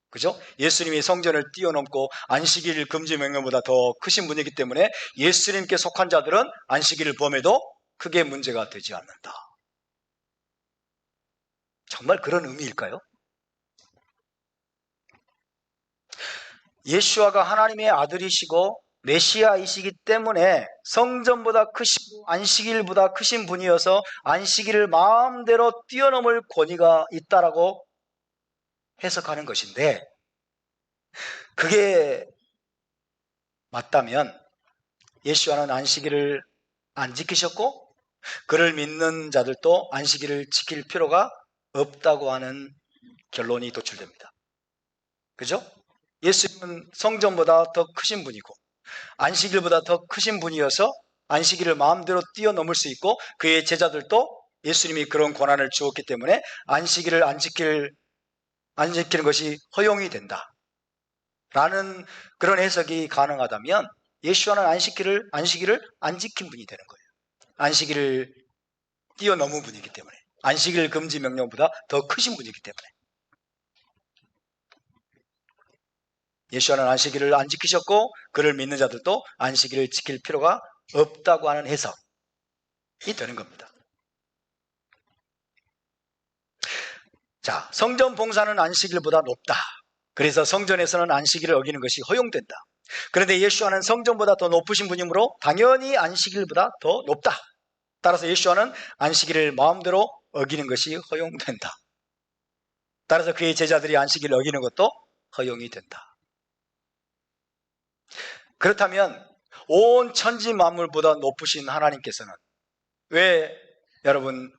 그죠? 예수님이 성전을 뛰어넘고 안식일 금지 명령보다 더 크신 분이기 때문에 예수님께 속한 자들은 안식일을 범해도 크게 문제가 되지 않는다. 정말 그런 의미일까요? 예수와가 하나님의 아들이시고 메시아이시기 때문에 성전보다 크시고 안식일보다 크신 분이어서 안식일을 마음대로 뛰어넘을 권위가 있다라고 해석하는 것인데, 그게 맞다면 예수와는 안식일을 안 지키셨고 그를 믿는 자들도 안식일을 지킬 필요가 없다고 하는 결론이 도출됩니다. 그죠? 예수님은 성전보다 더 크신 분이고 안식일보다 더 크신 분이어서 안식일을 마음대로 뛰어넘을 수 있고 그의 제자들도 예수님이 그런 권한을 주었기 때문에 안식일을 안 지키는 것이 허용이 된다 라는 그런 해석이 가능하다면 예수와는 안식일을 안 지킨 분이 되는 거예요. 안식일을 뛰어넘은 분이기 때문에, 안식일 금지 명령보다 더 크신 분이기 때문에. 예수와는 안식일을 안 지키셨고 그를 믿는 자들도 안식일을 지킬 필요가 없다고 하는 해석이 되는 겁니다. 자, 성전 봉사는 안식일보다 높다. 그래서 성전에서는 안식일을 어기는 것이 허용된다. 그런데 예수와는 성전보다 더 높으신 분이므로 당연히 안식일보다 더 높다. 따라서 예수와는 안식일을 마음대로 어기는 것이 허용된다. 따라서 그의 제자들이 안식일을 어기는 것도 허용이 된다. 그렇다면 온 천지 만물보다 높으신 하나님께서는 왜 여러분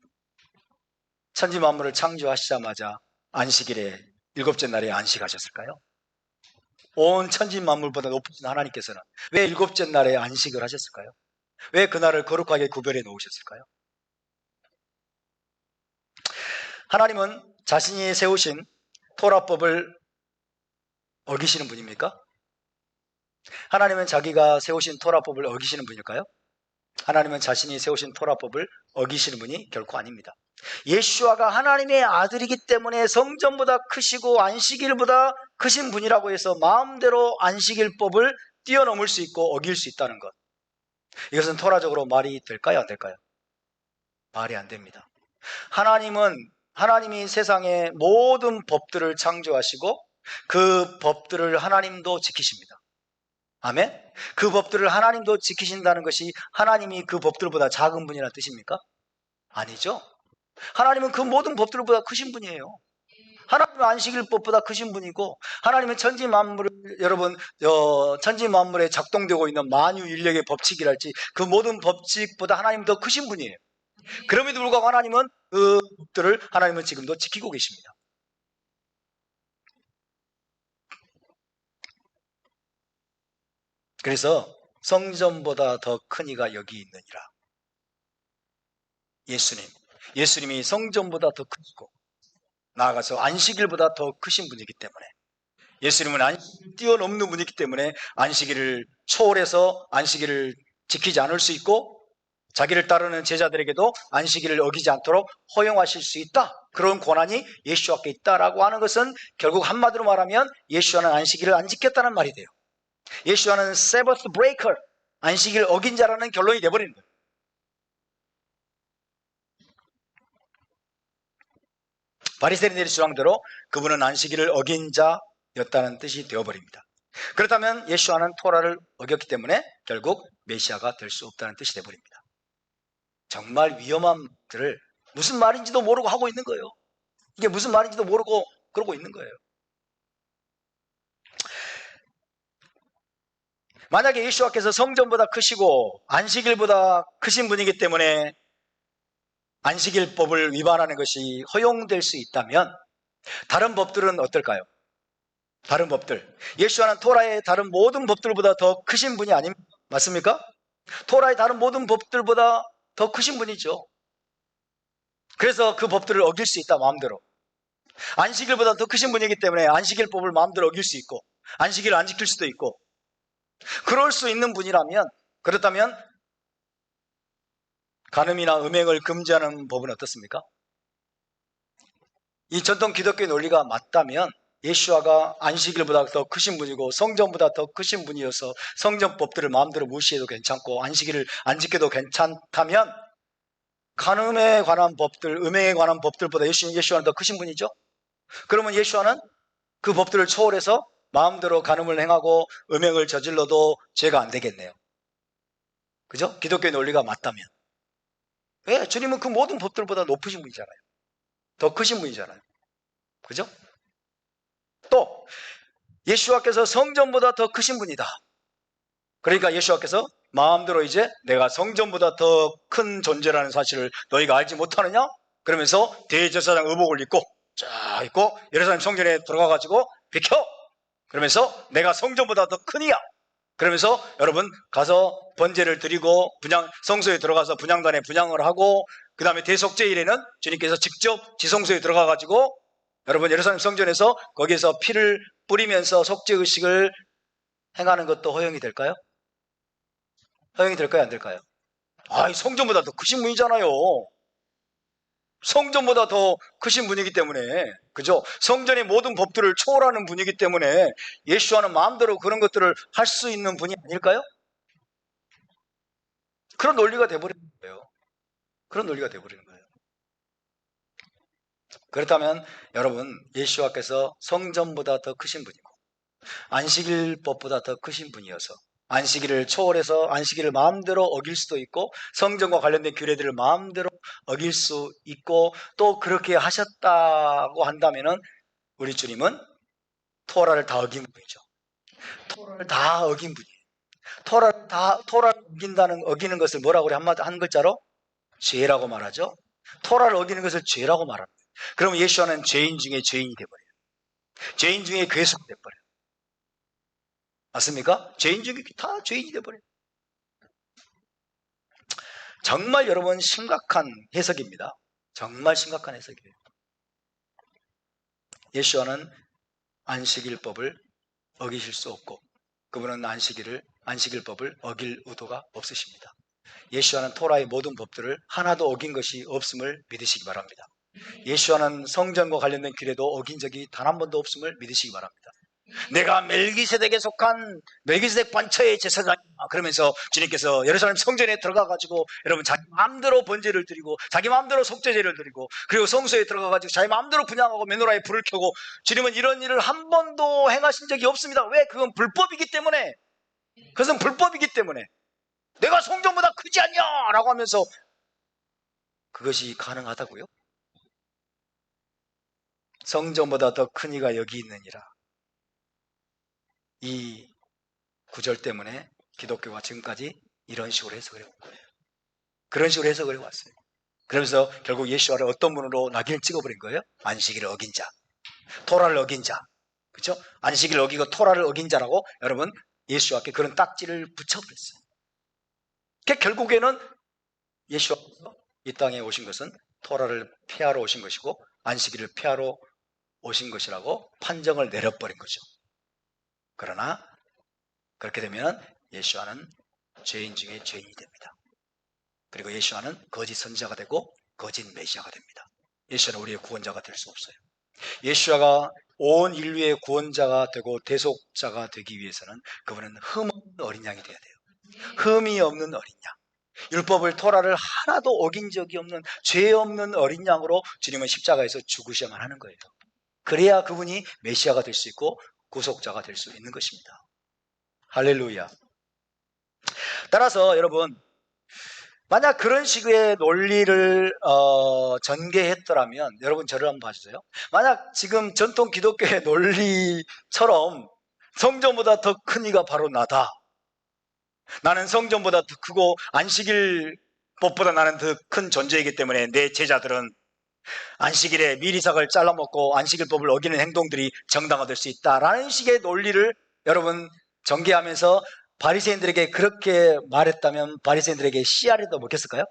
천지 만물을 창조하시자마자 안식일에 일곱째 날에 안식하셨을까요? 온 천지 만물보다 높으신 하나님께서는 왜 일곱째 날에 안식을 하셨을까요? 왜 그날을 거룩하게 구별해 놓으셨을까요? 하나님은 자신이 세우신 토라법을 어기시는 분입니까? 하나님은 자기가 세우신 토라법을 어기시는 분일까요? 하나님은 자신이 세우신 토라법을 어기시는 분이 결코 아닙니다. 예수와가 하나님의 아들이기 때문에 성전보다 크시고 안식일보다 크신 분이라고 해서 마음대로 안식일법을 뛰어넘을 수 있고 어길 수 있다는 것, 이것은 토라적으로 말이 될까요? 안 될까요? 말이 안 됩니다. 하나님이 세상의 모든 법들을 창조하시고 그 법들을 하나님도 지키십니다. 아멘? 그 법들을 하나님도 지키신다는 것이 하나님이 그 법들보다 작은 분이라는 뜻입니까? 아니죠. 하나님은 그 모든 법들보다 크신 분이에요. 하나님은 안식일법보다 크신 분이고 하나님은 천지 만물을 천지 만물에 작동되고 있는 만유인력의 법칙이랄지 그 모든 법칙보다 하나님 더 크신 분이에요. 그럼에도 불구하고 하나님은 그 법들을 하나님은 지금도 지키고 계십니다. 그래서 성전보다 더 큰 이가 여기 있느니라. 예수님이 성전보다 더 크시고 나아가서 안식일보다 더 크신 분이기 때문에, 예수님은 안식일을 뛰어넘는 분이기 때문에 안식일을 초월해서 안식일을 지키지 않을 수 있고 자기를 따르는 제자들에게도 안식일을 어기지 않도록 허용하실 수 있다. 그런 권한이 예수와께 있다라고 하는 것은 결국 한마디로 말하면 예수와는 안식일을 안 지켰다는 말이 돼요. 예수와는 세버스 브레이커, 안식일 어긴 자라는 결론이 되어버리는 거예요. 바리새인들의 주장대로 그분은 안식일을 어긴 자였다는 뜻이 되어버립니다. 그렇다면 예수와는 토라를 어겼기 때문에 결국 메시아가 될 수 없다는 뜻이 되어버립니다. 정말 위험한 말들을 무슨 말인지도 모르고 하고 있는 거예요. 이게 무슨 말인지도 모르고 그러고 있는 거예요. 만약에 예수와께서 성전보다 크시고 안식일보다 크신 분이기 때문에 안식일법을 위반하는 것이 허용될 수 있다면 다른 법들은 어떨까요? 다른 법들. 예수와는 토라의 다른 모든 법들보다 더 크신 분이 아닙니까? 맞습니까? 토라의 다른 모든 법들보다 더 크신 분이죠. 그래서 그 법들을 어길 수 있다, 마음대로. 안식일보다 더 크신 분이기 때문에 안식일법을 마음대로 어길 수 있고 안식일을 안 지킬 수도 있고 그럴 수 있는 분이라면 그렇다면 간음이나 음행을 금지하는 법은 어떻습니까? 이 전통 기독교의 논리가 맞다면 예수와가 안식일보다 더 크신 분이고 성전보다 더 크신 분이어서 성전법들을 마음대로 무시해도 괜찮고 안식일을 안 지켜도 괜찮다면 간음에 관한 법들, 음행에 관한 법들보다 예수와는 더 크신 분이죠. 그러면 예수와는 그 법들을 초월해서 마음대로 간음을 행하고 음행을 저질러도 죄가 안 되겠네요. 그죠? 기독교의 논리가 맞다면. 왜? 주님은 그 모든 법들보다 높으신 분이잖아요. 더 크신 분이잖아요. 그죠? 또 예수와께서 성전보다 더 크신 분이다. 그러니까 예수와께서 마음대로 이제 내가 성전보다 더 큰 존재라는 사실을 너희가 알지 못하느냐? 그러면서 대제사장 의복을 입고 예루살렘 성전에 들어가가지고 비켜! 그러면서 내가 성전보다 더 크니야! 그러면서 여러분 가서 번제를 드리고 성소에 들어가서 분향단에 분향을 하고 그 다음에 대속제일에는 주님께서 직접 지성소에 들어가가지고 여러분 예루살렘 성전에서 거기에서 피를 뿌리면서 속죄의식을 행하는 것도 허용이 될까요? 허용이 될까요? 안 될까요? 성전보다 더 크신 분이잖아요. 성전보다 더 크신 분이기 때문에 그죠? 성전의 모든 법들을 초월하는 분이기 때문에 예수와는 마음대로 그런 것들을 할 수 있는 분이 아닐까요? 그런 논리가 돼버리는 거예요. 그런 논리가 돼버리는 거예요. 그렇다면 여러분 예수와께서 성전보다 더 크신 분이고 안식일법보다 더 크신 분이어서 안식일을 초월해서 안식일을 마음대로 어길 수도 있고 성전과 관련된 규례들을 마음대로 어길 수 있고 또 그렇게 하셨다고 한다면은 우리 주님은 토라를 다 어긴 분이죠. 토라를 다 어긴 분이에요. 토라를 어기는 것을 뭐라고 그래? 한 글자로? 죄라고 말하죠. 토라를 어기는 것을 죄라고 말합니다. 그럼 예수와는 죄인 중에 죄인이 돼버려요. 죄인 중에 괴수가 돼버려요. 맞습니까? 죄인 중에 다 죄인이 돼버려요. 정말 여러분 심각한 해석입니다. 정말 심각한 해석이에요. 예수와는 안식일법을 어기실 수 없고 그분은 안식일법을 어길 의도가 없으십니다. 예수와는 토라의 모든 법들을 하나도 어긴 것이 없음을 믿으시기 바랍니다. 예수와는 성전과 관련된 규례도 어긴 적이 단 한 번도 없음을 믿으시기 바랍니다. 내가 멜기세덱에 속한 멜기세덱 반처의 제사장이야 그러면서 주님께서 예루살렘 성전에 들어가가지고 여러분 자기 마음대로 번제를 드리고 자기 마음대로 속죄제를 드리고 그리고 성소에 들어가가지고 자기 마음대로 분향하고 메노라에 불을 켜고 주님은 이런 일을 한 번도 행하신 적이 없습니다. 왜? 그건 불법이기 때문에. 그것은 불법이기 때문에 내가 성전보다 크지 않냐 라고 하면서 그것이 가능하다고요? 성전보다 더 큰 이가 여기 있느니라. 이 구절 때문에 기독교가 지금까지 이런 식으로 해석을 해온 거예요. 그런 식으로 해석을 해왔어요. 그러면서 결국 예수와를 어떤 분으로 낙인을 찍어버린 거예요? 안식일을 어긴 자, 토라를 어긴 자, 그렇죠? 안식일을 어기고 토라를 어긴 자라고 여러분 예수와께 그런 딱지를 붙여버렸어요. 결국에는 예수와께서 이 땅에 오신 것은 토라를 폐하러 오신 것이고 안식일을 폐하러 오신 것이라고 판정을 내려버린 거죠. 그러나 그렇게 되면 예수와는 죄인 중에 죄인이 됩니다. 그리고 예수와는 거짓 선지자가 되고 거짓 메시아가 됩니다. 예수와는 우리의 구원자가 될 수 없어요. 예수와가 온 인류의 구원자가 되고 대속자가 되기 위해서는 그분은 흠 없는 어린 양이 되어야 돼요. 흠이 없는 어린 양. 율법을 토라를 하나도 어긴 적이 없는 죄 없는 어린 양으로 주님은 십자가에서 죽으셔야만 하는 거예요. 그래야 그분이 메시아가 될 수 있고 구속자가 될 수 있는 것입니다. 할렐루야. 따라서 여러분, 만약 그런 식의 논리를 전개했더라면 여러분 저를 한번 봐주세요. 만약 지금 전통 기독교의 논리처럼 성전보다 더 큰 이가 바로 나다, 나는 성전보다 더 크고 안식일법보다 나는 더 큰 존재이기 때문에 내 제자들은 안식일에 미리삭을 잘라먹고 안식일법을 어기는 행동들이 정당화될 수 있다라는 식의 논리를 여러분 전개하면서 바리새인들에게 그렇게 말했다면 바리새인들에게 씨알이도 먹혔을까요?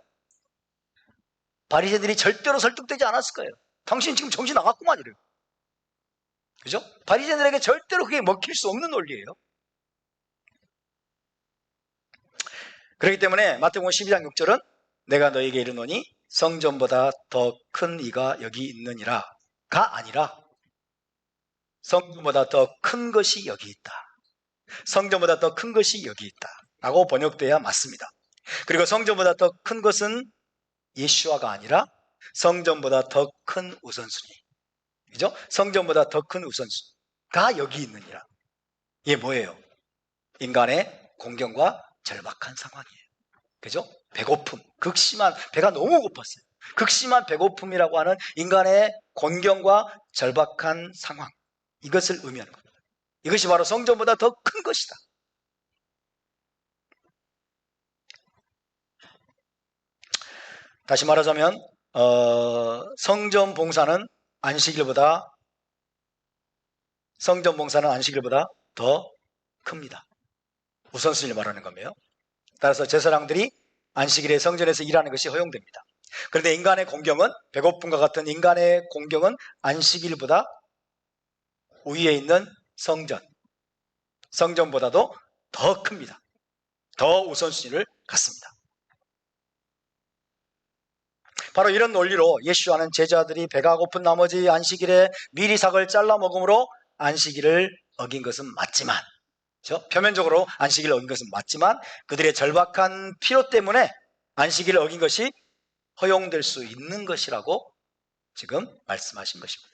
바리새인들이 절대로 설득되지 않았을 거예요. 당신 지금 정신 나갔구만 이래요. 그죠? 바리새인들에게 절대로 그게 먹힐 수 없는 논리예요. 그렇기 때문에 마태복음 12장 6절은 내가 너에게 이르노니 성전보다 더 큰 이가 여기 있느니라가 아니라 성전보다 더 큰 것이 여기 있다. 성전보다 더 큰 것이 여기 있다 라고 번역돼야 맞습니다. 그리고 성전보다 더 큰 것은 예수와가 아니라 성전보다 더 큰 우선순위, 그죠? 성전보다 더 큰 우선순위가 여기 있느니라. 이게 뭐예요? 인간의 공경과 절박한 상황이에요. 그죠? 배고픔, 극심한, 배가 너무 고팠어요. 극심한 배고픔이라고 하는 인간의 곤경과 절박한 상황, 이것을 의미하는 겁니다. 이것이 바로 성전보다 더 큰 것이다. 다시 말하자면 성전 봉사는 안식일보다 더 큽니다. 우선순위를 말하는 겁니다. 따라서 제사장들이 안식일에 성전에서 일하는 것이 허용됩니다. 그런데 인간의 공경은, 배고픔과 같은 인간의 공경은 안식일보다 위에 있는 성전보다도 더 큽니다. 더 우선순위를 갖습니다. 바로 이런 논리로 예수와는 제자들이 배가 고픈 나머지 안식일에 미리삭을 잘라 먹음으로 안식일을 어긴 것은 맞지만, 그렇죠? 표면적으로 안식일을 어긴 것은 맞지만 그들의 절박한 필요 때문에 안식일을 어긴 것이 허용될 수 있는 것이라고 지금 말씀하신 것입니다.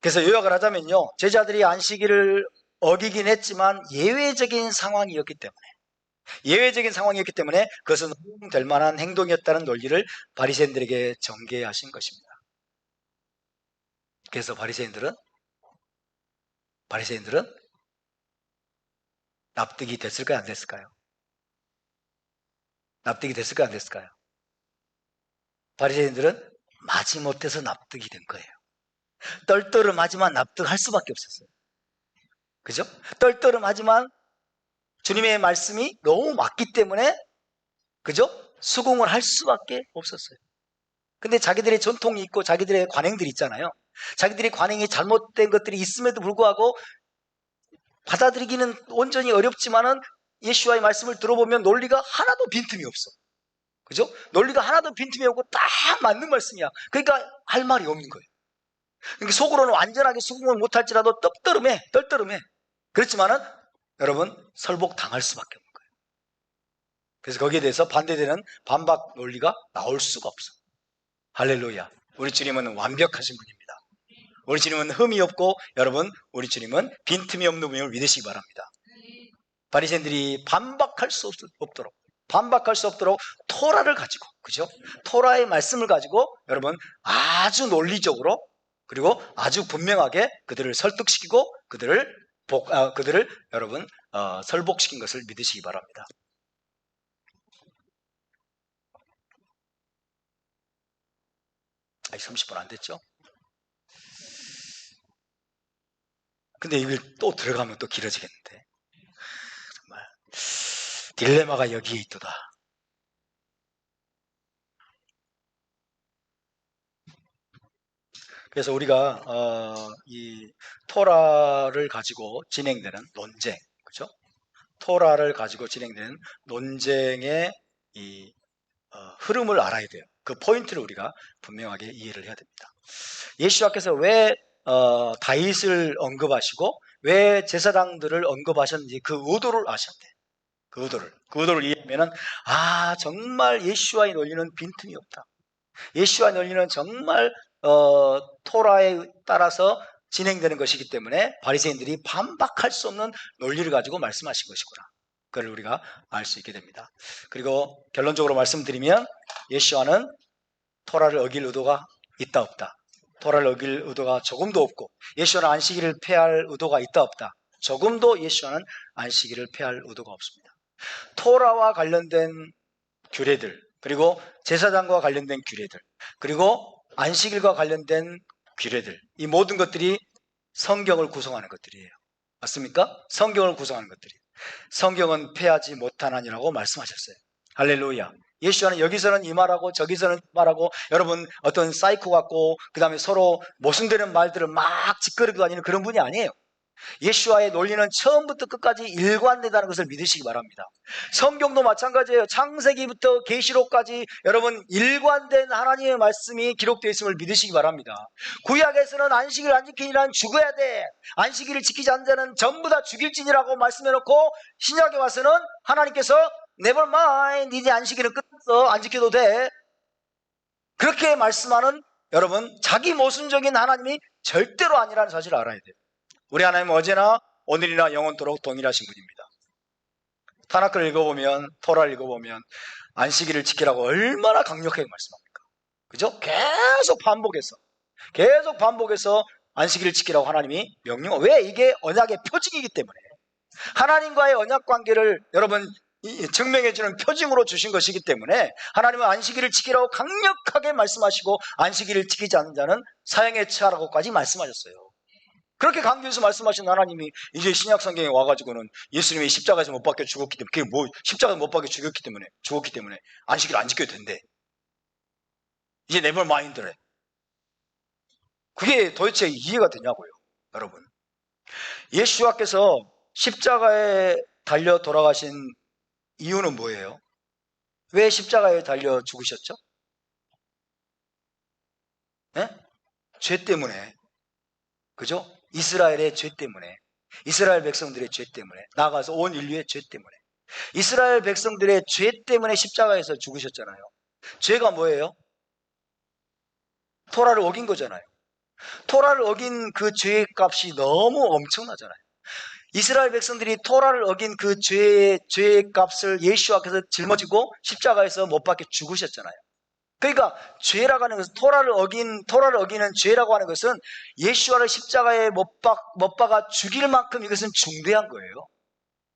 그래서 요약을 하자면요, 제자들이 안식일을 어기긴 했지만 예외적인 상황이었기 때문에 그것은 허용될 만한 행동이었다는 논리를 바리새인들에게 전개하신 것입니다. 그래서 바리새인들은 납득이 됐을까요, 안 됐을까요? 납득이 됐을까요, 안 됐을까요? 바리새인들은 마지못해서 납득이 된 거예요. 떨떠름하지만 납득할 수밖에 없었어요. 그죠? 떨떠름하지만 주님의 말씀이 너무 맞기 때문에, 그죠? 수긍을 할 수밖에 없었어요. 근데 자기들의 전통이 있고 자기들의 관행들이 있잖아요. 자기들의 관행이 잘못된 것들이 있음에도 불구하고 받아들이기는 온전히 어렵지만은 예수와의 말씀을 들어보면 논리가 하나도 빈틈이 없어. 그죠? 논리가 하나도 빈틈이 없고 딱 맞는 말씀이야. 그러니까 할 말이 없는 거예요. 그러니까 속으로는 완전하게 수긍을 못할지라도 떨떠름해. 그렇지만은 여러분, 설복 당할 수밖에 없는 거예요. 그래서 거기에 대해서 반대되는 반박 논리가 나올 수가 없어. 할렐루야. 우리 주님은 완벽하신 분입니다. 우리 주님은 흠이 없고, 여러분, 우리 주님은 빈틈이 없는 분임을 믿으시기 바랍니다. 바리새인들이 반박할 수 없도록 토라를 가지고, 그죠? 토라의 말씀을 가지고 여러분 아주 논리적으로 그리고 아주 분명하게 그들을 설득시키고 그들을 여러분 설복시킨 것을 믿으시기 바랍니다. 아직 30분 안 됐죠? 근데 이걸 또 들어가면 또 길어지겠는데, 정말 딜레마가 여기에 있도다. 그래서 우리가 이 토라를 가지고 진행되는 논쟁, 그렇죠? 토라를 가지고 진행되는 논쟁의 이 흐름을 알아야 돼요. 그 포인트를 우리가 분명하게 이해를 해야 됩니다. 예수님께서 왜 다윗을 언급하시고 왜 제사장들을 언급하셨는지 그 의도를 아셔야 돼요. 그 의도를 이해하면은, 정말 예수와의 논리는 빈틈이 없다. 예수와의 논리는 정말 토라에 따라서 진행되는 것이기 때문에 바리새인들이 반박할 수 없는 논리를 가지고 말씀하신 것이구나. 그걸 우리가 알 수 있게 됩니다. 그리고 결론적으로 말씀드리면 예수와는 토라를 어길 의도가 있다 없다. 토라를 어길 의도가 조금도 없고, 예수와는 안식일을 폐할 의도가 있다 없다. 조금도 예수와는 안식일을 폐할 의도가 없습니다. 토라와 관련된 규례들, 그리고 제사장과 관련된 규례들, 그리고 안식일과 관련된 규례들, 이 모든 것들이 성경을 구성하는 것들이에요. 맞습니까? 성경을 구성하는 것들이에요. 성경은 폐하지 못하나니라고 말씀하셨어요. 할렐루야. 예수와는 여기서는 이 말하고 저기서는 이 말하고, 여러분 어떤 사이코 같고 그 다음에 서로 모순되는 말들을 막 짓거리고 다니는 그런 분이 아니에요. 예수와의 논리는 처음부터 끝까지 일관되다는 것을 믿으시기 바랍니다. 성경도 마찬가지예요. 창세기부터 계시록까지 여러분 일관된 하나님의 말씀이 기록되어 있음을 믿으시기 바랍니다. 구약에서는 안식일 안 지키는 이는 죽어야 돼, 안식일을 지키지 않는 자는 전부 다 죽일지니라고 말씀해놓고, 신약에 와서는 하나님께서 never mind, 니네 안식일은 끝났어, 안 지켜도 돼, 그렇게 말씀하는, 여러분 자기 모순적인 하나님이 절대로 아니라는 사실을 알아야 돼요. 우리 하나님은 어제나 오늘이나 영원토록 동일하신 분입니다. 타나크를 읽어보면, 토라를 읽어보면 안식일을 지키라고 얼마나 강력하게 말씀합니까? 그죠? 계속 반복해서 안식일을 지키라고 하나님이 명령. 왜? 이게 언약의 표징이기 때문에, 하나님과의 언약 관계를 여러분 증명해주는 표징으로 주신 것이기 때문에 하나님은 안식일을 지키라고 강력하게 말씀하시고, 안식일을 지키지 않는 자는 사형에 처하라고까지 말씀하셨어요. 그렇게 강조해서 말씀하신 하나님이 이제 신약 성경에 와가지고는 예수님이 십자가에서 못 박혀 죽었기 때문에, 그게 뭐 십자가에서 못 박혀 죽었기 때문에 안식일 안 지켜도 된대. 이제 네버 마인드래. 그게 도대체 이해가 되냐고요, 여러분. 예수와께서 십자가에 달려 돌아가신 이유는 뭐예요? 왜 십자가에 달려 죽으셨죠? 네? 죄 때문에. 그죠? 이스라엘의 죄 때문에, 이스라엘 백성들의 죄 때문에, 나아가서 온 인류의 죄 때문에, 이스라엘 백성들의 죄 때문에 십자가에서 죽으셨잖아요. 죄가 뭐예요? 토라를 어긴 거잖아요. 토라를 어긴 그 죄의 값이 너무 엄청나잖아요. 이스라엘 백성들이 토라를 어긴 그 죄의 값을 예수와께서 짊어지고 십자가에서 못 박혀 죽으셨잖아요. 그러니까 죄라고 하는 것은, 토라를 어기는 죄라고 하는 것은 예수와를 십자가에 못 박아 죽일 만큼 이것은 중대한 거예요.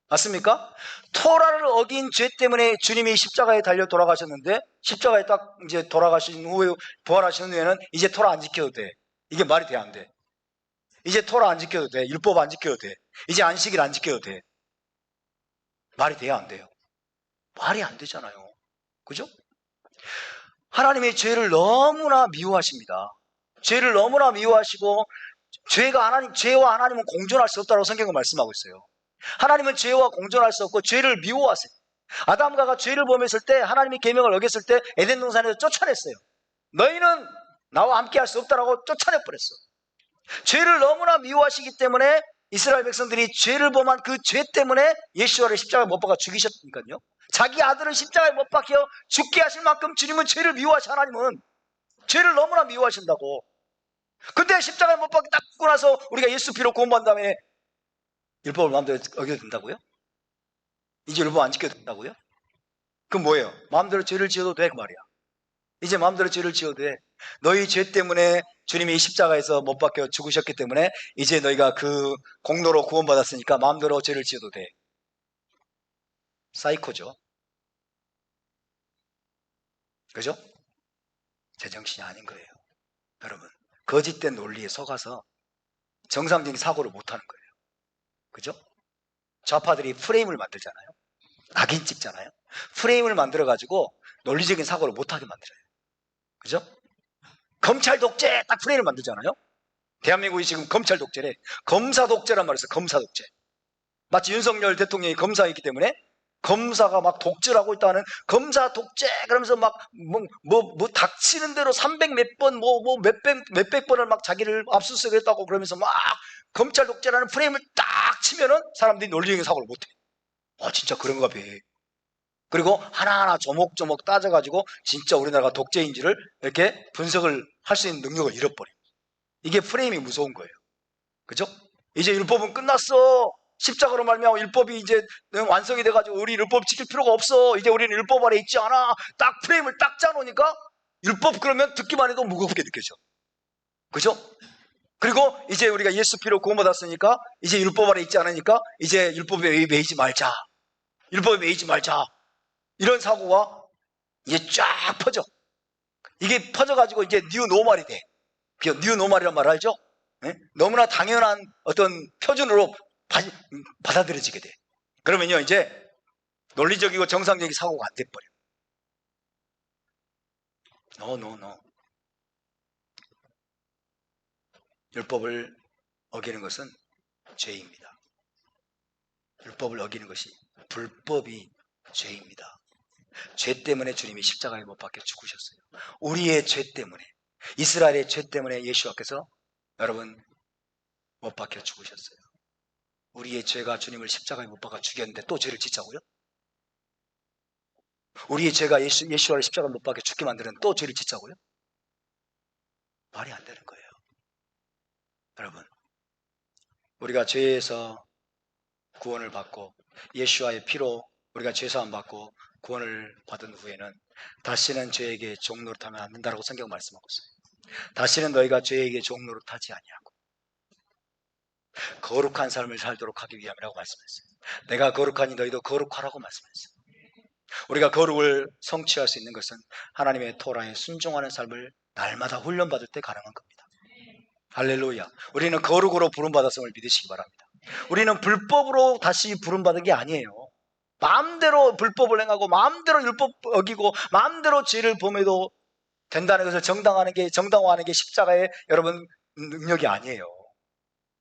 맞습니까? 토라를 어긴 죄 때문에 주님이 십자가에 달려 돌아가셨는데, 십자가에 딱 이제 돌아가신 후에, 부활하신 후에는 이제 토라 안 지켜도 돼. 이게 말이 돼, 안 돼? 이제 토라 안 지켜도 돼. 율법 안 지켜도 돼. 이제 안식일 안 지켜도 돼. 말이 돼야 안 돼요? 말이 안 되잖아요. 그죠? 하나님의 죄를 너무나 미워하십니다. 죄를 너무나 미워하시고, 죄와 하나님은 공존할 수 없다고 성경은 말씀하고 있어요. 하나님은 죄와 공존할 수 없고 죄를 미워하세요. 아담과가 죄를 범했을 때, 하나님이 계명을 어겼을 때 에덴 동산에서 쫓아냈어요. 너희는 나와 함께 할 수 없다라고 쫓아내버렸어. 죄를 너무나 미워하시기 때문에 이스라엘 백성들이 죄를 범한 그 죄 때문에 예수와를 십자가에 못 박아 죽이셨으니까요. 자기 아들을 십자가에 못 박혀 죽게 하실 만큼 주님은 죄를 미워하셔. 하나님은 죄를 너무나 미워하신다고. 근데 십자가에 못 박혀 딱 죽고 나서 우리가 예수 피로 구원받은 다음에 율법을 마음대로 어겨도 된다고요? 이제 율법 안 지켜도 된다고요? 그럼 뭐예요? 마음대로 죄를 지어도 돼, 그 말이야. 이제 마음대로 죄를 지어도 돼. 너희 죄 때문에 주님이 십자가에서 못 박혀 죽으셨기 때문에 이제 너희가 그 공로로 구원받았으니까 마음대로 죄를 지어도 돼. 사이코죠. 그죠? 제정신이 아닌 거예요. 여러분, 거짓된 논리에 속아서 정상적인 사고를 못하는 거예요. 그죠? 좌파들이 프레임을 만들잖아요. 낙인 찍잖아요. 프레임을 만들어가지고 논리적인 사고를 못하게 만들어요. 그죠? 검찰 독재 딱 프레임을 만들잖아요. 대한민국이 지금 검찰 독재래. 검사 독재란 말이 있어요. 검사 독재. 마치 윤석열 대통령이 검사이기 때문에 검사가 막 독재를 하고 있다는, 검사 독재 그러면서 막 닥치는 대로 300 몇 번 몇백 번을 막 자기를 압수수색했다고 그러면서 막 검찰 독재라는 프레임을 딱 치면은 사람들이 논리적인 사고를 못해. 진짜 그런가 봐. 그리고 하나하나 조목조목 따져가지고 진짜 우리나라가 독재인지를 이렇게 분석을 할 수 있는 능력을 잃어버려요. 이게 프레임이 무서운 거예요. 그죠? 이제 율법은 끝났어. 십자가로 말미암아 율법이 이제 완성이 돼가지고 우리 율법 지킬 필요가 없어. 이제 우리는 율법 아래 있지 않아. 딱 프레임을 딱 짜놓으니까 율법 그러면 듣기만 해도 무겁게 느껴져. 그죠? 그리고 이제 우리가 예수 피로 구원받았으니까 이제 율법 아래 있지 않으니까 이제 율법에 매이지 말자. 율법에 매이지 말자. 이런 사고가 이제 쫙 퍼져. 이게 퍼져가지고 이제 뉴 노멀이 돼. 뉴 노멀이란 말 알죠? 네? 너무나 당연한 어떤 표준으로 받아들여지게 돼. 그러면요, 이제 논리적이고 정상적인 사고가 안 돼버려. No. 율법을 어기는 것은 죄입니다. 율법을 어기는 것이 불법이 죄입니다. 죄 때문에 주님이 십자가에 못 박혀 죽으셨어요. 우리의 죄 때문에, 이스라엘의 죄 때문에 예수와께서 여러분 못 박혀 죽으셨어요. 우리의 죄가 주님을 십자가에 못 박아 죽였는데 또 죄를 짓자고요? 우리의 죄가 예수와를 십자가에 못 박혀 죽게 만드는 또 죄를 짓자고요? 말이 안 되는 거예요. 여러분, 우리가 죄에서 구원을 받고 예수와의 피로 우리가 죄사함 받고 구원을 받은 후에는 다시는 죄에게 종노릇하면 안 된다고 성경 말씀하고 있어요. 다시는 너희가 죄에게 종노릇하지 아니하고 거룩한 삶을 살도록 하기 위함이라고 말씀했어요. 내가 거룩하니 너희도 거룩하라고 말씀했어요. 우리가 거룩을 성취할 수 있는 것은 하나님의 토라에 순종하는 삶을 날마다 훈련받을 때 가능한 겁니다. 할렐루야. 우리는 거룩으로 부름받았음을 믿으시기 바랍니다. 우리는 불법으로 다시 부름받은 게 아니에요. 마음대로 불법을 행하고 마음대로 율법 어기고 마음대로 죄를 범해도 된다는 것을 정당화하는 게 십자가의 여러분 능력이 아니에요.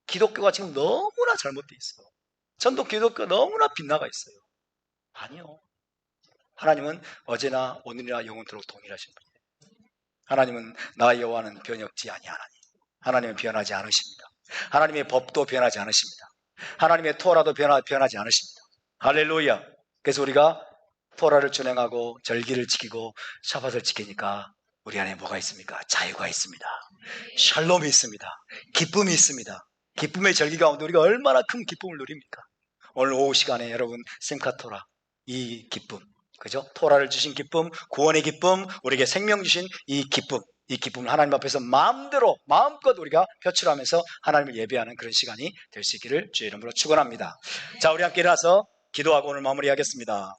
기독교가 지금 너무나 잘못되어 있어요. 전도 기독교가 너무나 빗나가 있어요. 아니요. 하나님은 어제나 오늘이나 영원토록 동일하신 분이에요. 하나님은 나 여호와는 변혁지 아니하나니. 하나님은 변하지 않으십니다. 하나님의 법도 변하지 않으십니다. 하나님의 토라도 변하지 않으십니다. 할렐루야. 그래서 우리가 토라를 준행하고 절기를 지키고 샤밧을 지키니까 우리 안에 뭐가 있습니까? 자유가 있습니다. 샬롬이 있습니다. 기쁨이 있습니다. 기쁨의 절기 가운데 우리가 얼마나 큰 기쁨을 누립니까? 오늘 오후 시간에 여러분 생카토라, 이 기쁨, 그죠? 토라를 주신 기쁨, 구원의 기쁨, 우리에게 생명 주신 이 기쁨을 하나님 앞에서 마음껏 우리가 표출하면서 하나님을 예배하는 그런 시간이 될 수 있기를 주의 이름으로 축원합니다. 자, 우리 함께 일어나서 기도하고 오늘 마무리하겠습니다.